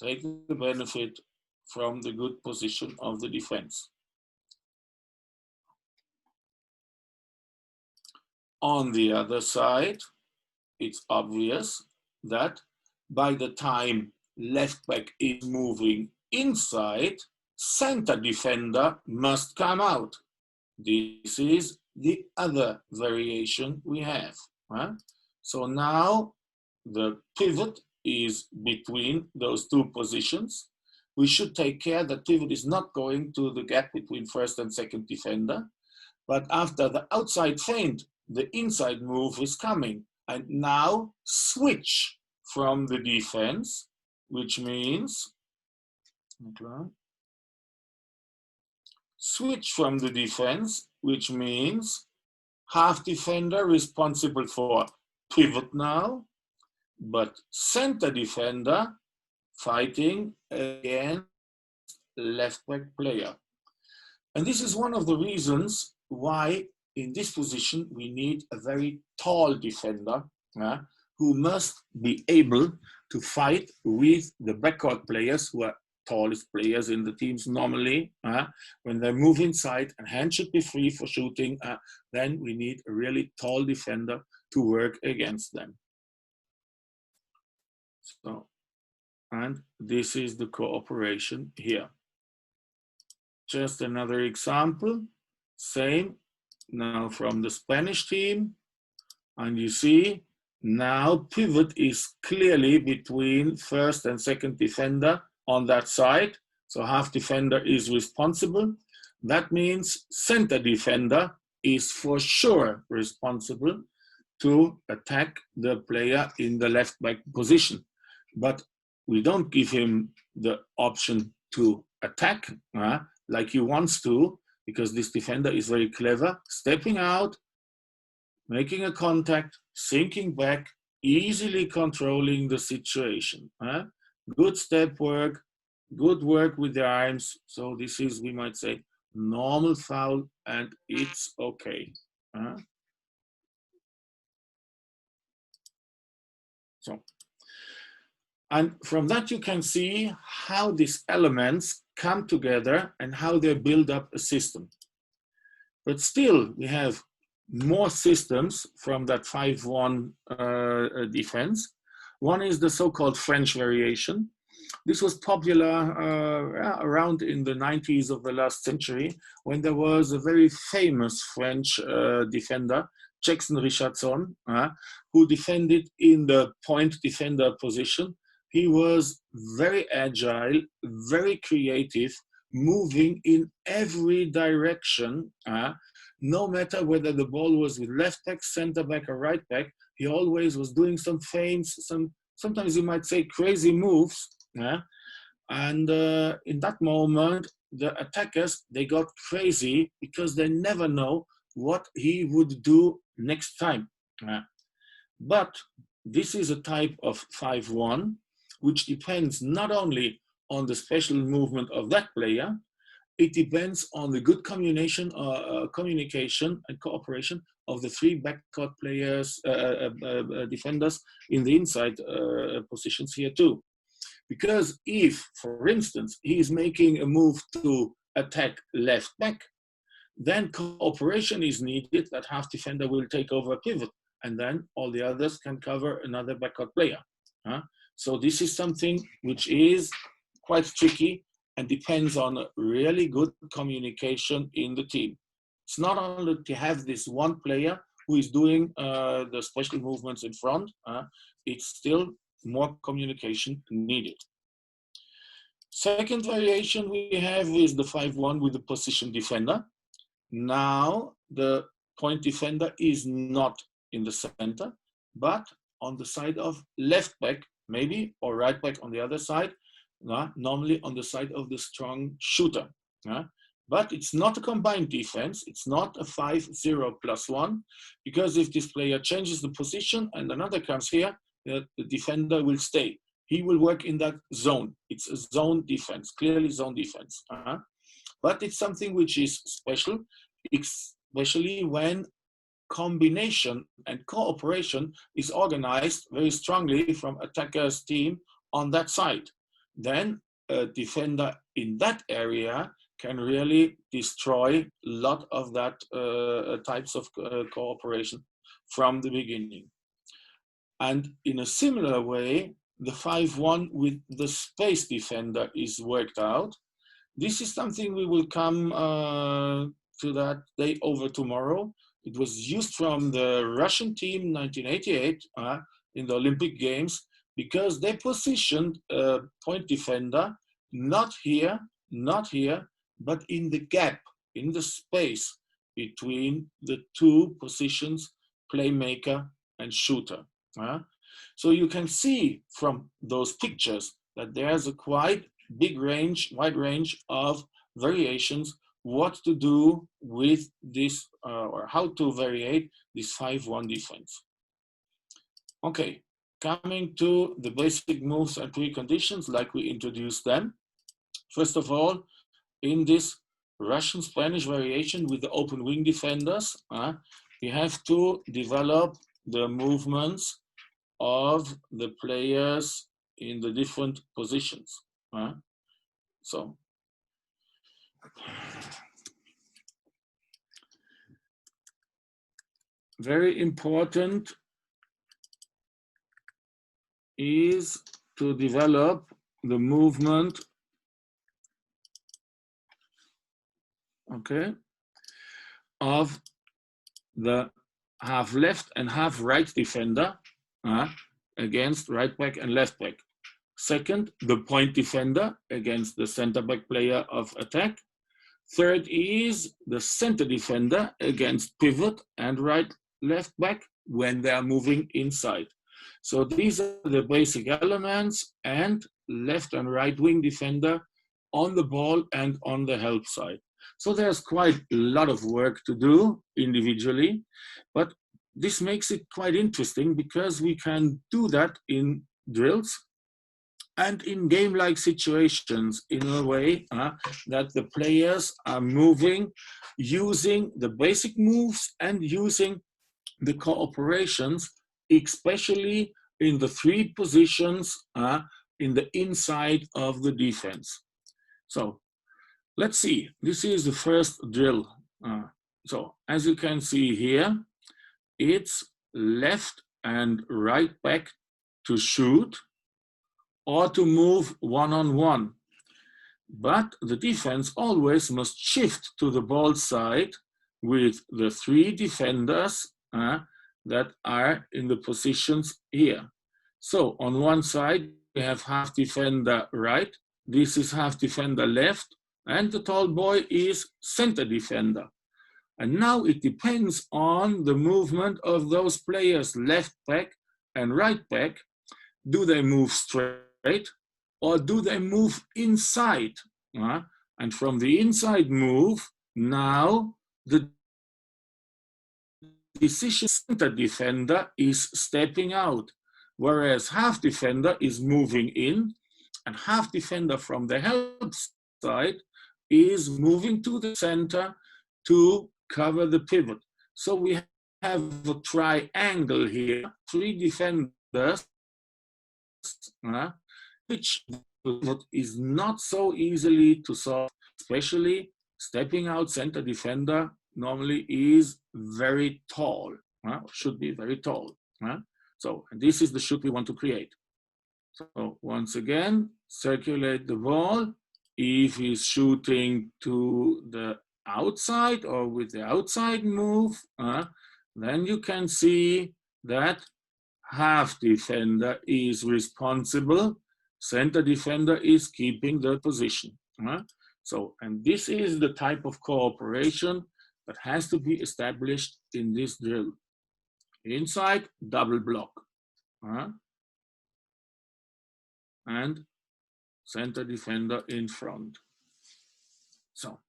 take the benefit from the good position of the defense. On the other side, it's obvious that by the time left back is moving inside, center defender must come out. This is the other variation we have. So now the pivot is between those two positions. We should take care that pivot is not going to the gap between first and second defender. But after the outside feint, the inside move is coming. And now switch from the defense, which means, switch from the defense, which means half defender responsible for pivot now, but center defender fighting against left back player. And this is one of the reasons why in this position we need a very tall defender who must be able to fight with the backcourt players who are tallest players in the teams normally. When they move inside and hand should be free for shooting, then we need a really tall defender to work against them. So, and this is the cooperation here. Just another example, same, now from the Spanish team, and you see now pivot is clearly between first and second defender on that side, so half defender is responsible. That means center defender is for sure responsible to attack the player in the left back position. But we don't give him the option to attack like he wants to, because this defender is very clever, stepping out, making a contact, sinking back, easily controlling the situation. Good step work, good work with the arms. So this is, we might say, normal foul, and it's okay. And from that you can see how these elements come together and how they build up a system. But still, we have more systems from that 5-1 defense. One is the so-called French variation. This was popular around in the 90s of the last century, when there was a very famous French defender, Jackson Richardson, who defended in the point defender position. He was very agile, very creative, moving in every direction. No matter whether the ball was with left back, center back, or right back, he always was doing some feints, sometimes you might say crazy moves. And in that moment, the attackers, they got crazy because they never know what he would do next time. But this is a type of 5-1, which depends not only on the special movement of that player, it depends on the good communication and cooperation of the three backcourt players, defenders in the inside positions here too. Because if, for instance, he is making a move to attack left back, then cooperation is needed that half defender will take over a pivot, and then all the others can cover another backcourt player. So this is something which is quite tricky and depends on really good communication in the team. It's not only to have this one player who is doing the special movements in front, it's still more communication needed. Second variation we have is the 5-1 with the position defender. Now the point defender is not in the center, but on the side of left back, maybe, or right back on the other side, normally on the side of the strong shooter. But it's not a combined defense. It's not a 5-0+1, because if this player changes the position and another comes here, the defender will stay. He will work in that zone. It's a zone defense, clearly zone defense. But it's something which is special, especially when combination and cooperation is organized very strongly from attacker's team on that side. Then a defender in that area can really destroy a lot of that types of cooperation from the beginning. And in a similar way, the 5-1 with the space defender is worked out. This is something we will come to that day over tomorrow. It was used from the Russian team 1988 in the Olympic Games, because they positioned a point defender not here, but in the gap, in the space between the two positions, playmaker and shooter. So you can see from those pictures that there's a quite big range, wide range of variations what to do with this or how to variate this 5-1 defense. Okay, coming to the basic moves and preconditions like we introduced them. First of all, in this Russian-Spanish variation with the open wing defenders, we have to develop the movements of the players in the different positions. So, very important is to develop the movement, okay, of the half left and half right defender against right back and left back. Second, the point defender against the center back player of attack. Third is the center defender against pivot and left back when they are moving inside. So these are the basic elements, and left and right wing defender on the ball and on the help side. So there's quite a lot of work to do individually, but this makes it quite interesting because we can do that in drills and in game-like situations in a way that the players are moving, using the basic moves and using the cooperations, especially in the three positions in the inside of the defense. So let's see, this is the first drill. So as you can see here, it's left and right back to shoot or to move one-on-one. But the defense always must shift to the ball side with the three defenders that are in the positions here. So on one side, we have half defender right, this is half defender left, and the tall boy is center defender. And now it depends on the movement of those players left back and right back. Do they move straight or do they move inside? And from the inside move, now the decision center defender is stepping out. whereas half defender is moving in, and half defender from the help side is moving to the center to cover the pivot. So we have a triangle here, three defenders, which is not so easily to solve, especially stepping out center defender normally is very tall, should be very tall. So this is the shoot we want to create. So once again, circulate the ball. If he's shooting to the outside or with the outside move, then you can see that half defender is responsible, center defender is keeping the position. So, and this is the type of cooperation that has to be established in this drill. Inside, double block. And center defender in front. So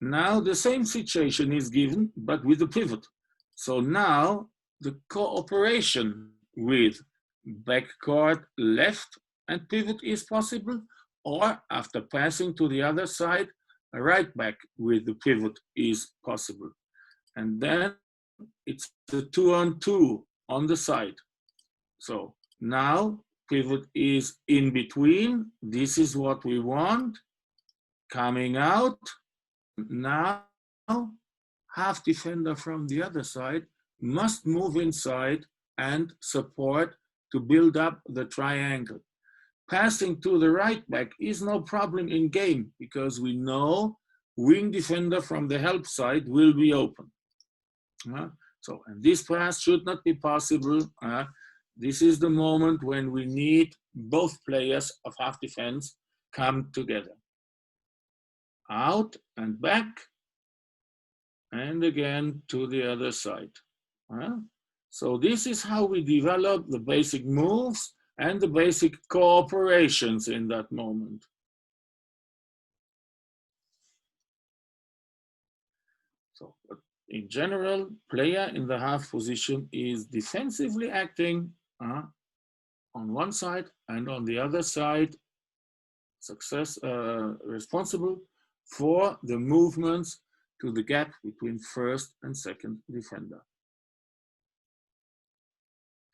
now the same situation is given, but with a pivot. So now the cooperation with backcourt left and pivot is possible, or after passing to the other side, a right back with the pivot is possible. And then it's the 2-on-2 on the side. So now pivot is in between. This is what we want. Coming out. Now, half defender from the other side must move inside and support to build up the triangle. Passing to the right back is no problem in game because we know wing defender from the help side will be open. So, and this pass should not be possible. This is the moment when we need both players of half defense come together. Out and back, and again to the other side. So this is how we develop the basic moves and the basic cooperations in that moment. So in general, player in the half position is defensively acting on one side, and on the other side, responsible for the movements to the gap between first and second defender.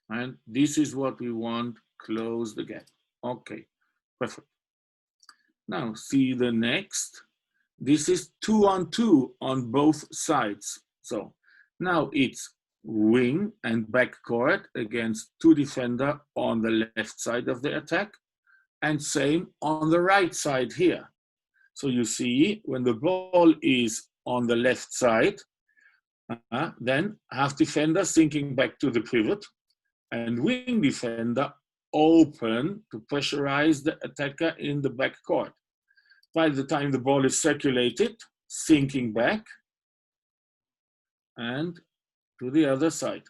And this is what we want, close the gap. Okay, perfect. Now see the next. This is 2-on-2 on both sides. So now it's wing and backcourt against two defender on the left side of the attack, and same on the right side here. So you see when the ball is on the left side, then half defender sinking back to the pivot, and wing defender open to pressurize the attacker in the backcourt. By the time the ball is circulated, sinking back and to the other side.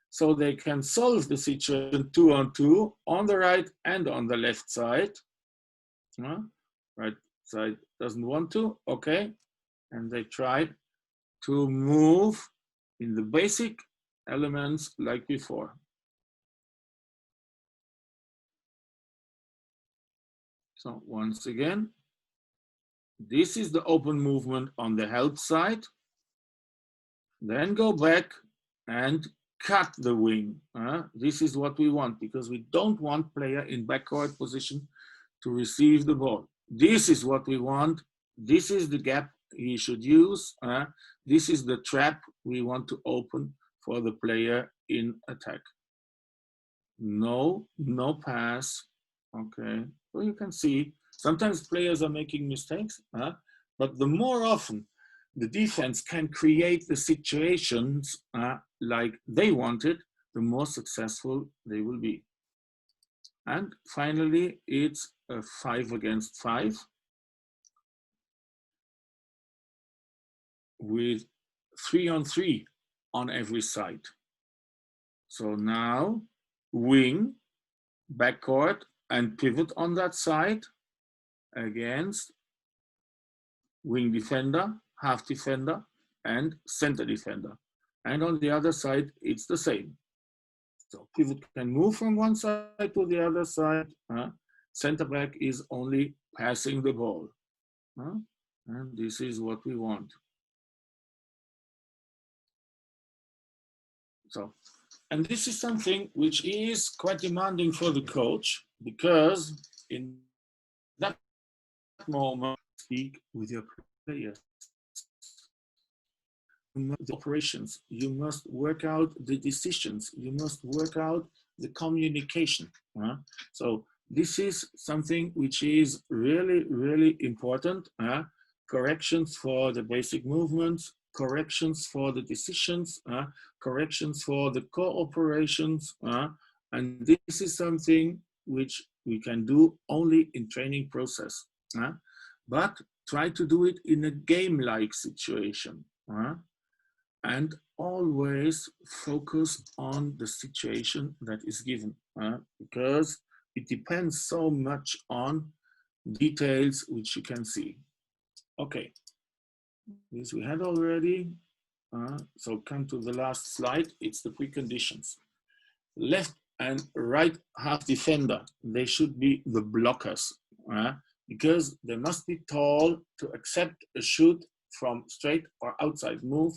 So they can solve the situation 2-on-2 on the right and on the left side. Right side doesn't want to, okay. And they try to move in the basic elements like before. So once again, this is the open movement on the help side. Then go back and cut the wing. This is what we want because we don't want player in backcourt position to receive the ball. This is what we want. This is the gap he should use. This is the trap we want to open for the player in attack. No pass. Okay, well you can see sometimes players are making mistakes, but the more often the defense can create the situations like they wanted, the more successful they will be. And finally, it's a 5 against 5 with 3-on-3 on every side. So now wing, backcourt, and pivot on that side against wing defender, half defender, and center defender. And on the other side, it's the same. So pivot can move from one side to the other side. Center back is only passing the ball. And this is what we want. So, and this is something which is quite demanding for the coach, because in that moment, speak with your players. The operations, you must work out the decisions, you must work out the communication. So this is something which is really, really important. Corrections for the basic movements, corrections for the decisions, corrections for the cooperations. And this is something which we can do only in training process. But try to do it in a game-like situation. And always focus on the situation that is given, because it depends so much on details which you can see. Okay, this we had already. So come to the last slide. It's the preconditions. Left and right half defender, they should be the blockers, because they must be tall to accept a shoot from straight or outside move.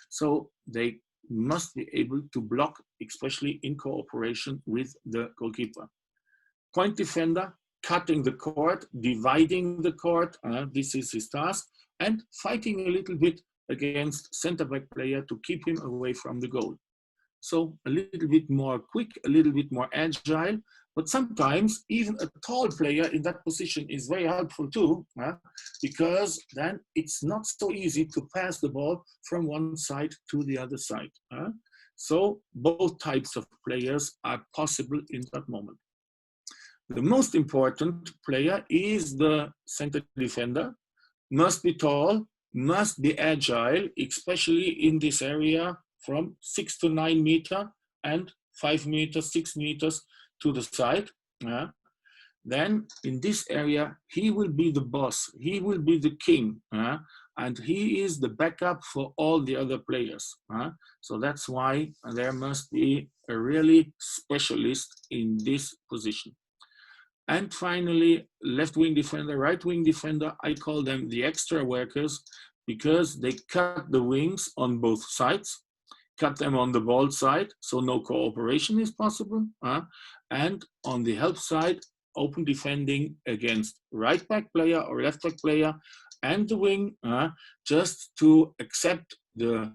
So they must be able to block, especially in cooperation with the goalkeeper. Point defender, cutting the court, dividing the court, this is his task, and fighting a little bit against center back player to keep him away from the goal. So a little bit more quick, a little bit more agile, but sometimes even a tall player in that position is very helpful too, because then it's not so easy to pass the ball from one side to the other side. So both types of players are possible in that moment. The most important player is the center defender, must be tall, must be agile, especially in this area from 6 to 9 meters and 5 meters, 6 meters to the side. Then in this area, he will be the boss, he will be the king, and he is the backup for all the other players. So that's why there must be a really specialist in this position. And finally, left wing defender, right wing defender, I call them the extra workers, because they cut the wings on both sides, cut them on the ball side, so no cooperation is possible. And on the help side, open defending against right back player or left back player and the wing, just to accept the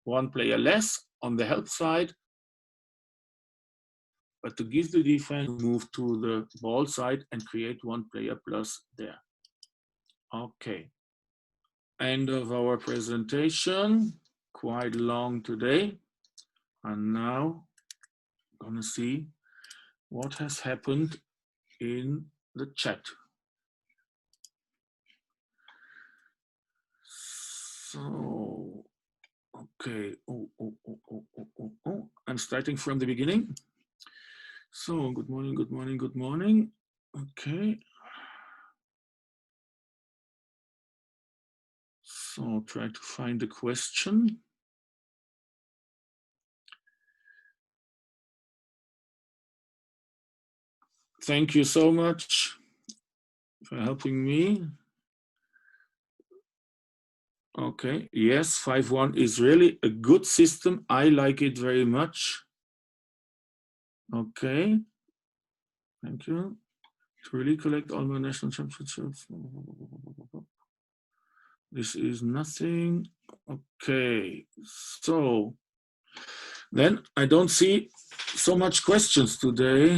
one player less on the help side, but to give the defense move to the ball side and create one player plus there. Okay. End of our presentation. Quite long today. And now I'm gonna see what has happened in the chat. So, okay. I'm starting from the beginning. So, good morning, good morning, good morning. Okay. So, try to find the question. Thank you so much for helping me. Okay, yes, 5-1 is really a good system. I like it very much. Okay, thank you. To really collect all my national championships. This is nothing. Okay, so then I don't see so much questions today.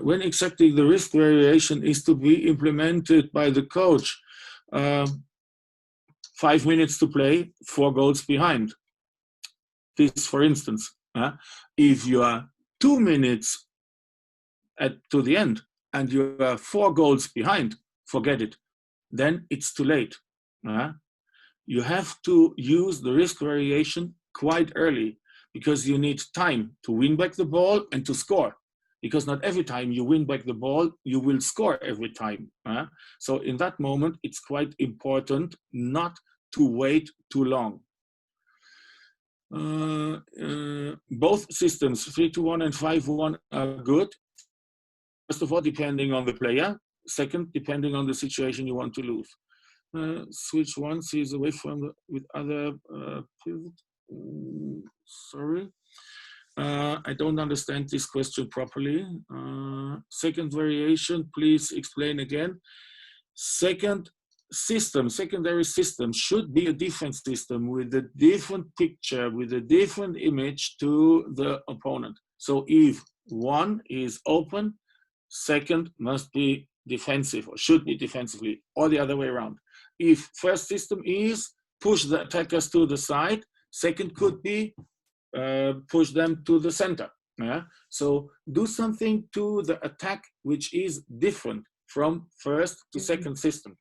When exactly the risk variation is to be implemented by the coach? 5 minutes to play, 4 goals behind. This, for instance, if you are 2 minutes to the end and you are 4 goals behind, forget it. Then it's too late. You have to use the risk variation quite early, because you need time to win back the ball and to score. Because not every time you win back the ball, you will score every time. So in that moment, it's quite important not to wait too long. Both systems, 3-1 and 5-1, are good. First of all, depending on the player. Second, depending on the situation you want to lose. Switch once is away from the, with other pivot. Sorry. I don't understand this question properly. Second variation, please explain again. Secondary system should be a defense system with a different picture, with a different image to the opponent. So if one is open, second must be defensive or should be defensively, or the other way around. If first system is push the attackers to the side, second could be push them to the center. Yeah? So do something to the attack which is different from first to second system.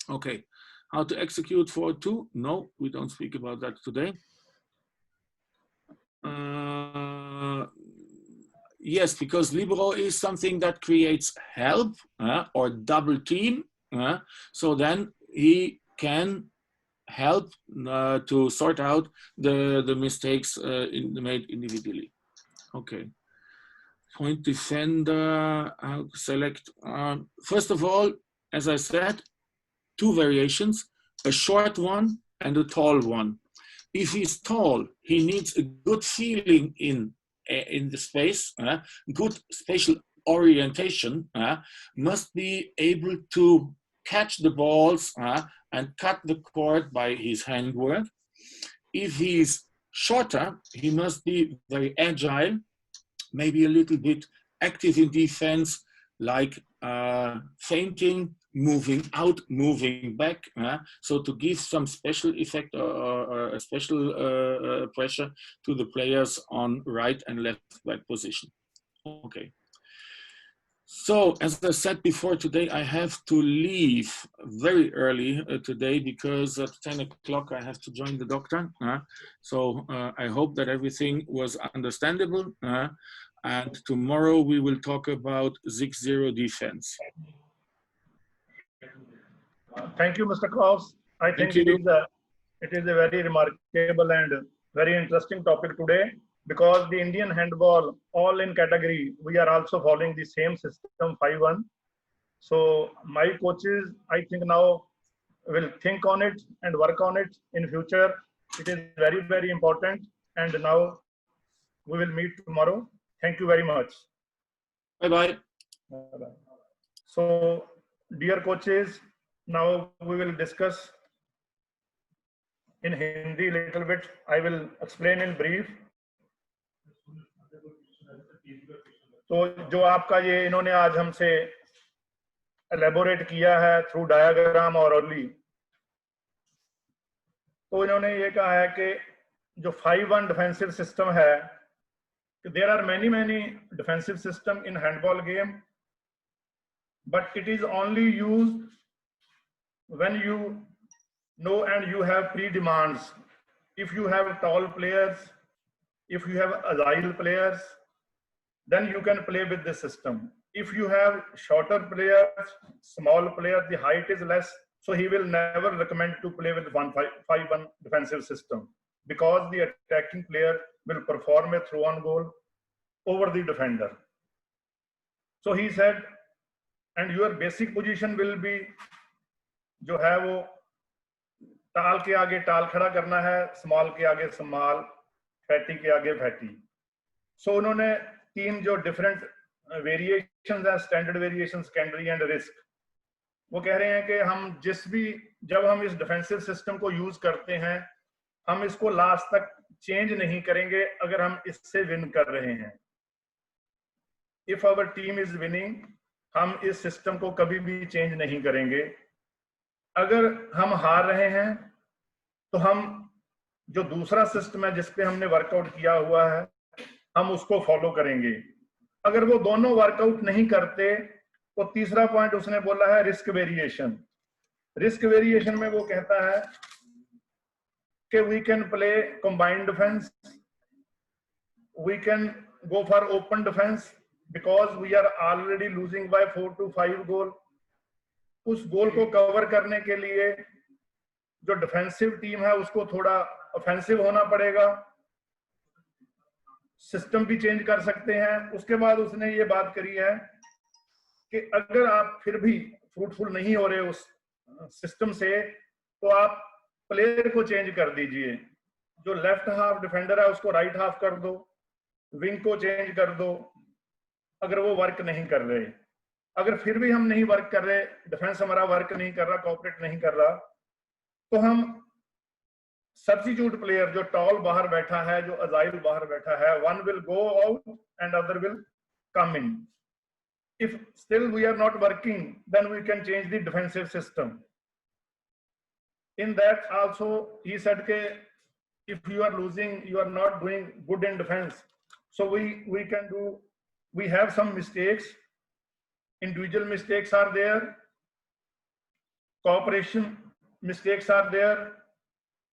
Okay, how to execute 4-2? No, we don't speak about that today. Yes, because libero is something that creates help or double team. So then he can help to sort out the mistakes made individually. Okay. Point defender, I'll select. First of all, as I said, two variations, a short one and a tall one. If he's tall, he needs a good feeling in the space, good spatial orientation, must be able to catch the balls and cut the court by his handwork. If he's shorter, he must be very agile, maybe a little bit active in defense, like feinting, moving out, moving back. So to give some special effect or a special pressure to the players on right and left back position. Okay. So as I said before, today I have to leave very early today because at 10 o'clock I have to join the doctor. So I hope that everything was understandable. And tomorrow we will talk about 6-0 defense. Thank you, Mr. Klaus. I think it is a very remarkable and very interesting topic today, because the Indian handball, all in category, we are also following the same system 5-1. So my coaches, I think now will think on it and work on it in future. It is very, very important. And now we will meet tomorrow. Thank you very much. Bye-bye. Bye-bye. So, dear coaches, now we will discuss in Hindi a little bit. I will explain in brief. तो जो आपका ये इन्होंने आज हमसे elaborate किया है through diagram और अर्ली, तो इन्होंने ये कहा है कि जो 5-1 डिफेंसिव सिस्टम है, there are many defensive system in handball game, but it is only used when you know and you have pre-demands. If you have tall players, if you have agile players, then you can play with this system. If you have shorter players, small players, the height is less, so he will never recommend to play with 5-1 defensive system, because the attacking player will perform a throw-on goal over the defender. So he said, and your basic position will be, जो है वो टाल के आगे टाल खड़ा करना है, स्मॉल के आगे स्मॉल, फैटी के आगे फैटी. So उन्होंने तीन जो डिफरेंट वेरिएशंस हैं, standard variation, secondary and risk, वो कह रहे हैं कि हम जब हम इस डिफेंसिव सिस्टम को यूज करते हैं, हम इसको लास्ट तक चेंज नहीं करेंगे अगर हम इससे विन कर रहे हैं. If our team is winning, हम इस सिस्टम को कभी भी चेंज नहीं करेंगे. अगर हम हार रहे हैं तो हम जो दूसरा सिस्टम है जिसपे हमने वर्कआउट किया हुआ है, हम उसको फॉलो करेंगे. अगर वो दोनों वर्कआउट नहीं करते तो तीसरा पॉइंट उसने बोला है रिस्क वेरिएशन. रिस्क वेरिएशन में वो कहता है कि we can play combined defence, we can go for open defence because we are already losing by 4-5 goal. उस गोल को कवर करने के लिए जो डिफेंसिव टीम है उसको थोड़ा ऑफेंसिव होना पड़ेगा, सिस्टम भी चेंज कर सकते हैं। उसके बाद उसने ये बात करी है कि अगर आप फिर भी फ्रूटफुल नहीं हो रहे उस सिस्टम से, तो आप प्लेयर को चेंज कर दीजिए। जो लेफ्ट हाफ डिफेंडर है उसको राइट हाफ कर दो, विंग को चेंज कर दो अगर वो वर्क नहीं कर रहे। अगर फिर भी हम नहीं वर्क कर रहे, डिफेंस हमारा वर्क नहीं कर रहा, कोऑपरेट नहीं कर रहा, तो हम सब्स्टिट्यूट प्लेयर जो टॉल बाहर बैठा है, जो अजाइल बाहर बैठा है, one will go out and other will come in. If still we are not working, then we can change the defensive system. In that also he said that if you are losing, you are not doing good in defense, so we have some mistakes. Individual mistakes are there, cooperation mistakes are there,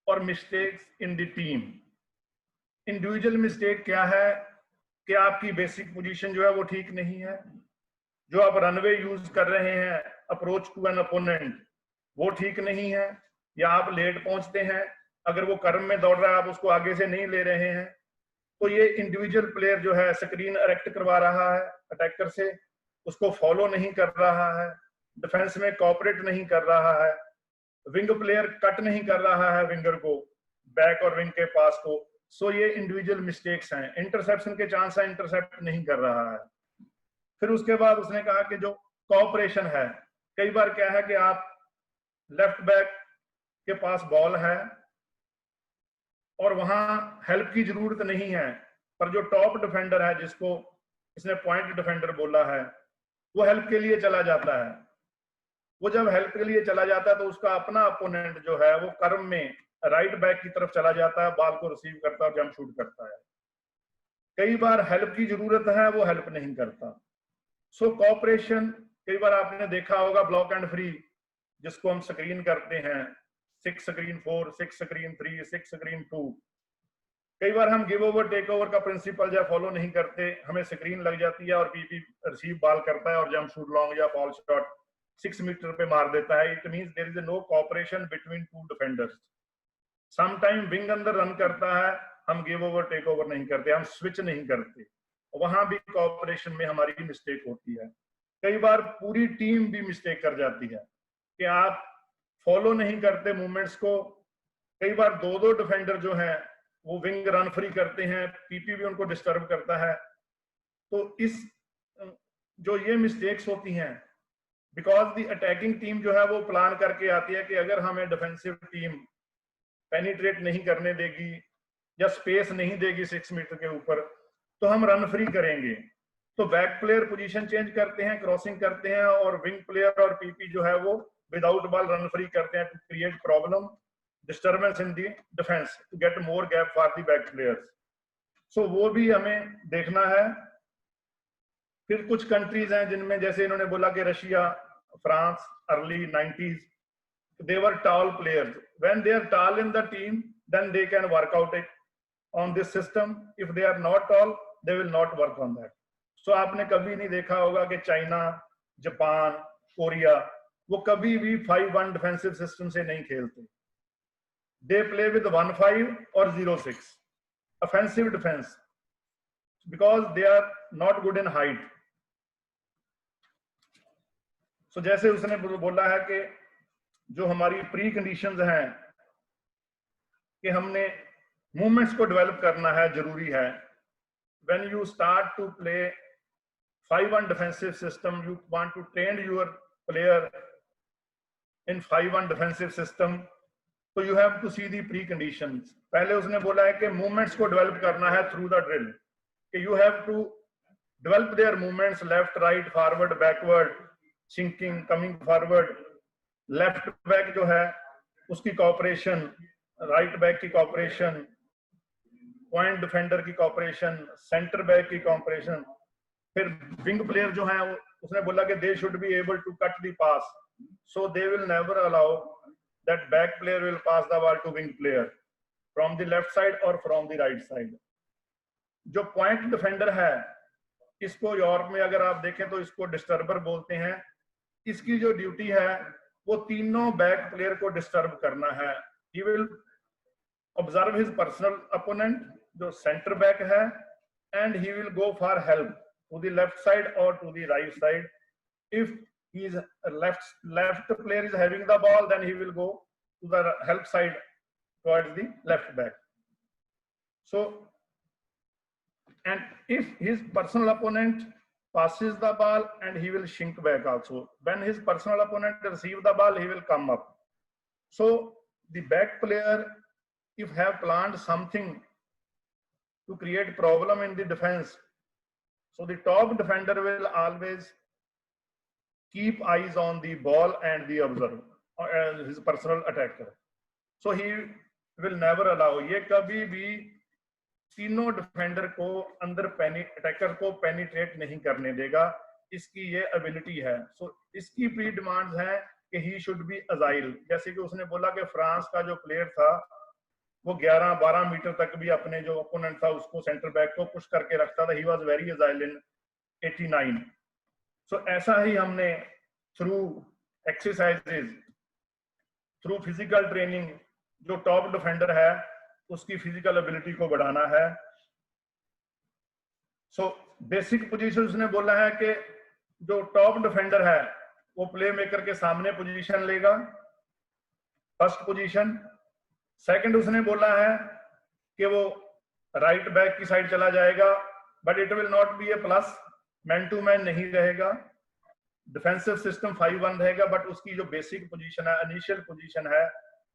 or mistakes in the team. Individual mistake क्या है कि आपकी basic position जो है वो ठीक नहीं है, जो आप रनवे यूज कर रहे हैं अप्रोच टू एन अपोनेंट वो ठीक नहीं है, या आप लेट पहुंचते हैं, अगर वो कर्म में दौड़ रहा है आप उसको आगे से नहीं ले रहे हैं, तो ये इंडिविजुअल प्लेयर जो है स्क्रीन इरेक्ट करवा रहा है अटैकर से, उसको फॉलो नहीं कर रहा है, डिफेंस में कोऑपरेट नहीं कर रहा है, विंग प्लेयर कट नहीं कर रहा है विंगर को, बैक और विंग के पास को। सो ये इंडिविजुअल मिस्टेक्स हैं। इंटरसेप्शन के चांस है, इंटरसेप्ट नहीं कर रहा है। फिर उसके बाद उसने कहा कि जो कोऑपरेशन है, कई बार क्या है कि आप लेफ्ट बैक के पास बॉल है और वहां हेल्प की जरूरत नहीं है, पर जो टॉप डिफेंडर है जिसको इसने पॉइंट डिफेंडर बोला है, वो हेल्प के लिए चला जाता है। वो जब हेल्प के लिए चला जाता है तो उसका अपना अपोनेंट जो है वो कर्म में राइट बैक की तरफ चला जाता है, बॉल को रिसीव करता है और जंप शूट करता है। कई बार हेल्प की जरूरत है, वो हेल्प नहीं करता। सो कोऑपरेशन, कई बार आपने देखा होगा ब्लॉक एंड फ्री जिसको हम स्क्रीन करते हैं, 6 स्क्रीन 4, 6 स्क्रीन 3, 6 स्क्रीन 2। कई बार हम गिव ओवर टेक ओवर का प्रिंसिपल जो फॉलो नहीं करते, हमें स्क्रीन लग जाती है और पीपी रिसीव बॉल करता है और जंप शूट लॉन्ग या बॉल शॉट 6 मीटर पे मार देता है। It means there is no cooperation between two defenders. Sometime wing अंदर रन करता है, हम गिव ओवर टेक ओवर नहीं करते, हम स्विच नहीं करते, वहां भी कोऑपरेशन में हमारी मिस्टेक होती है। कई बार पूरी टीम भी मिस्टेक कर जाती है कि आप फॉलो नहीं करते मूवमेंट्स को। कई बार दो डिफेंडर जो हैं वो विंग रन फ्री करते हैं, पीपी भी उनको डिस्टर्ब करता है। तो इस जो ये मिस्टेक्स होती हैं, बिकॉज द अटैकिंग टीम जो है वो प्लान करके आती है कि अगर हमें डिफेंसिव टीम पेनिट्रेट नहीं करने देगी या स्पेस नहीं देगी 6 मीटर के ऊपर, तो हम रन फ्री करेंगे। तो बैक प्लेयर पोजीशन चेंज करते हैं, क्रॉसिंग करते हैं, और विंग प्लेयर और पीपी जो है वो विदाउट बॉल रन फ्री करते हैं to create problem, disturbance in the defence, to get more gap for the back players. So वो भी हमें देखना है। फिर कुछ कंट्रीज हैं जिनमें, जैसे इन्होंने बोला कि Russia, France, early 90s, they were tall players. When they are tall in the team, then they can work out it on this system. If they are not tall, they will not work on that. So आपने कभी नहीं देखा होगा कि China, Japan, Korea वो कभी भी 5-1 defensive system से नहीं खेलते। They play with 1-5 or 0-6 offensive defense because they are not good in height. So जैसे उसने बोला है कि जो हमारी प्री कंडीशंस हैं कि हमने मूवमेंट्स को डेवलप करना है, जरूरी है। When you start to play 5-1 defensive system, you want to train your player in 5-1 defensive system, तो you have to see the preconditions. पहले उसने बोला है कि मूवमेंट्स को डेवलप करना है थ्रू द ड्रिल, कि you have to develop their movements, left, right, forward, backward, sinking, coming forward. Left back जो है उसकी कॉपरेशन, राइट बैक की कॉपरेशन, पॉइंट डिफेंडर की कॉपरेशन, सेंटर बैक की कॉपरेशन। फिर विंग प्लेयर जो है उसने बोला कि they should be able to cut the pass, so they will never allow that back player will pass the ball to wing player from the left side और from the right side. जो point defender है, इसको Europe में अगर आप देखें तो इसको डिस्टर्बर बोलते हैं। इसकी जो ड्यूटी है वो तीनों बैक प्लेयर को डिस्टर्ब करना है। He will observe his personal opponent, जो center back है, and he will go for help to the left side or to the right side. If his left player is having the ball, then he will go to the help side towards the left back. So, and if his personal opponent passes the ball, and he will shrink back also. When his personal opponent receive the ball, he will come up. So the back player, if have planned something to create problem in the defense, so the top defender will always keep eyes on the ball and the observe his personal attacker. So he will never allow, ये कभी भी तीनों defender को अंदर attacker को penetrate नहीं करने देगा, इसकी ये एबिलिटी है. सो इसकी प्री डिमांड्स हैं कि ही शुड बी अजाइल. जैसे कि उसने बोला कि फ्रांस का जो प्लेयर था वो 11-12 मीटर तक भी अपने जो ओपोनेंट था उसको सेंटर बैक को पुश करके रखता था. ही वाज वेरी अजाइल इन 89. सो ऐसा ही हमने through exercises, through physical training, जो टॉप डिफेंडर है उसकी फिजिकल एबिलिटी को बढ़ाना है. सो बेसिक पोजीशन उसने बोला है कि जो टॉप डिफेंडर है वो प्ले मेकर के सामने पोजीशन लेगा, फर्स्ट पोजीशन. सेकंड उसने बोला है कि वो राइट बैक की साइड चला जाएगा, but it will not be a plus, man to man नहीं रहेगा, डिफेंसिव सिस्टम 5-1 रहेगा, बट उसकी जो बेसिक पोजीशन है, इनिशियल पोजीशन है,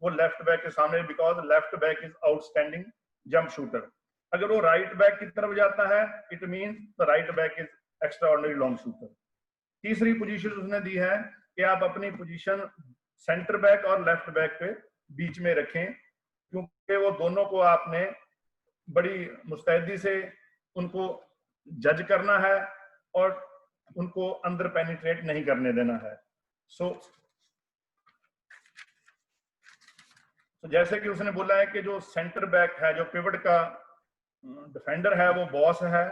वो लेफ्ट बैक के सामने, because left back is outstanding jump shooter. अगर वो राइट बैक की तरफ जाता है, it means the right back is extraordinary long shooter. तीसरी पोजीशन उसने दी है कि आप अपनी पोजीशन सेंटर बैक और लेफ्ट बैक पे बीच में रखें, क्योंकि वो दोनों को आपने बड़ी मुस्तैदी से उनको जज करना है और उनको अंदर पेनिट्रेट नहीं करने देना है. सो जैसे कि उसने बोला है कि जो सेंटर बैक है, जो पिवट का डिफेंडर है, वो बॉस है,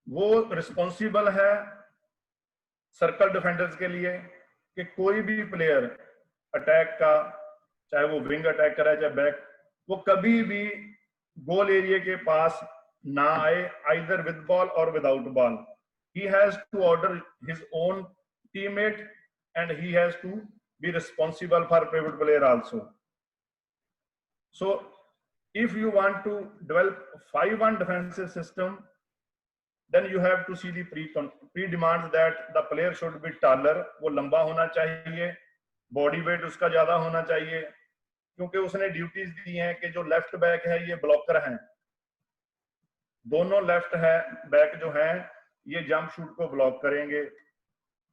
वो रिस्पॉन्सिबल है सर्कल डिफेंडर्स के लिए कि कोई भी प्लेयर अटैक का, चाहे वो विंग अटैकर है चाहे बैक, वो कभी भी गोल एरिया के पास ना आए, आइदर विद बॉल और without ball. He has to order his own teammate and he has to be responsible for pivot player also. So if you want to develop 5-1 defensive system, then you have to see the pre demands that the player should be taller, वो लंबा होना चाहिए, body weight उसका ज्यादा होना चाहिए, क्योंकि उसने ड्यूटीज दी हैं कि जो लेफ्ट बैक है ये ब्लॉकर हैं, दोनों लेफ्ट है बैक जो हैं ये जंप शूट को ब्लॉक करेंगे.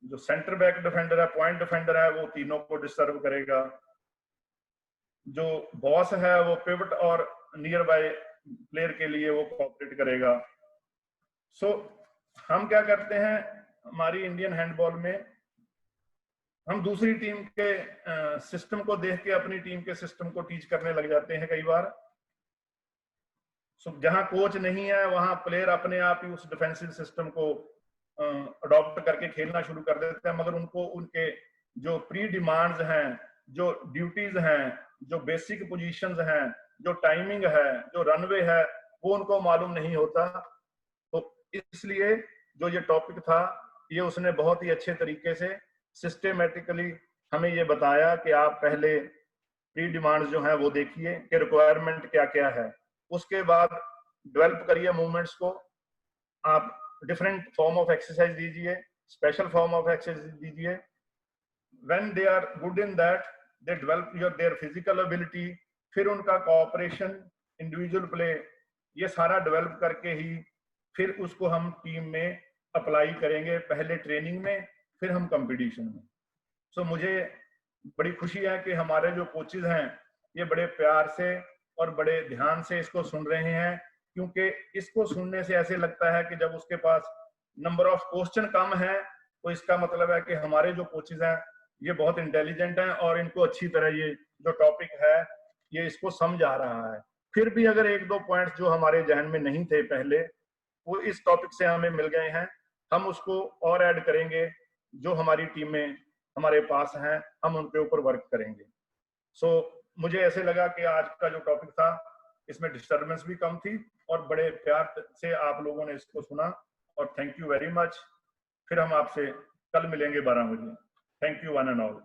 जो सेंटर बैक डिफेंडर है, पॉइंट डिफेंडर है, वो तीनों को डिस्टर्ब करेगा. जो बॉस है वो पिवट और नियर बाय प्लेयर के लिए वो कोऑपरेट करेगा. सो हम क्या करते हैं हमारी इंडियन हैंडबॉल में, हम दूसरी टीम के सिस्टम को देख के अपनी टीम के सिस्टम को टीच करने लग जाते हैं कई बार. जहां कोच नहीं है वहां प्लेयर अपने आप ही उस डिफेंसिव सिस्टम को अडॉप्ट करके खेलना शुरू कर देते हैं, मगर उनको उनके जो प्री डिमांड्स हैं, जो ड्यूटीज हैं, जो बेसिक पोजीशंस हैं, जो टाइमिंग है, जो रनवे है, वो उनको मालूम नहीं होता. तो इसलिए जो ये टॉपिक था ये उसने बहुत ही अच्छे तरीके से सिस्टेमेटिकली हमें ये बताया कि आप पहले प्री डिमांड्स जो है वो देखिए कि रिक्वायरमेंट क्या क्या है, उसके बाद डेवलप करिए मूवमेंट्स को. आप डिफरेंट फॉर्म ऑफ एक्सरसाइज दीजिए, स्पेशल फॉर्म ऑफ एक्सरसाइज दीजिए. When they are good in that they develop their physical ability. फिर उनका कोऑपरेशन, इंडिविजुअल प्ले, ये सारा डेवलप करके ही फिर उसको हम टीम में अप्लाई करेंगे, पहले ट्रेनिंग में फिर हम कंपटीशन में. सो मुझे बड़ी खुशी है कि हमारे जो कोचेज हैं ये बड़े प्यार से और बड़े ध्यान से इसको सुन रहे हैं, क्योंकि इसको सुनने से ऐसे लगता है कि जब उसके पास नंबर ऑफ क्वेश्चन कम है तो इसका मतलब है कि हमारे जो कोचेज हैं ये बहुत इंटेलिजेंट हैं और इनको अच्छी तरह ये जो टॉपिक है ये इसको समझ आ रहा है. फिर भी अगर एक दो पॉइंट्स जो हमारे जहन में नहीं थे पहले, वो इस टॉपिक से हमें मिल गए हैं, हम उसको और ऐड करेंगे. जो हमारी टीमें हमारे पास हैं हम उनके ऊपर वर्क करेंगे. सो मुझे ऐसे लगा कि आज का जो टॉपिक था इसमें डिस्टर्बेंस भी कम थी और बड़े प्यार से आप लोगों ने इसको सुना, और थैंक यू वेरी मच। फिर हम आपसे कल मिलेंगे 12 बजे। Thank you one and all.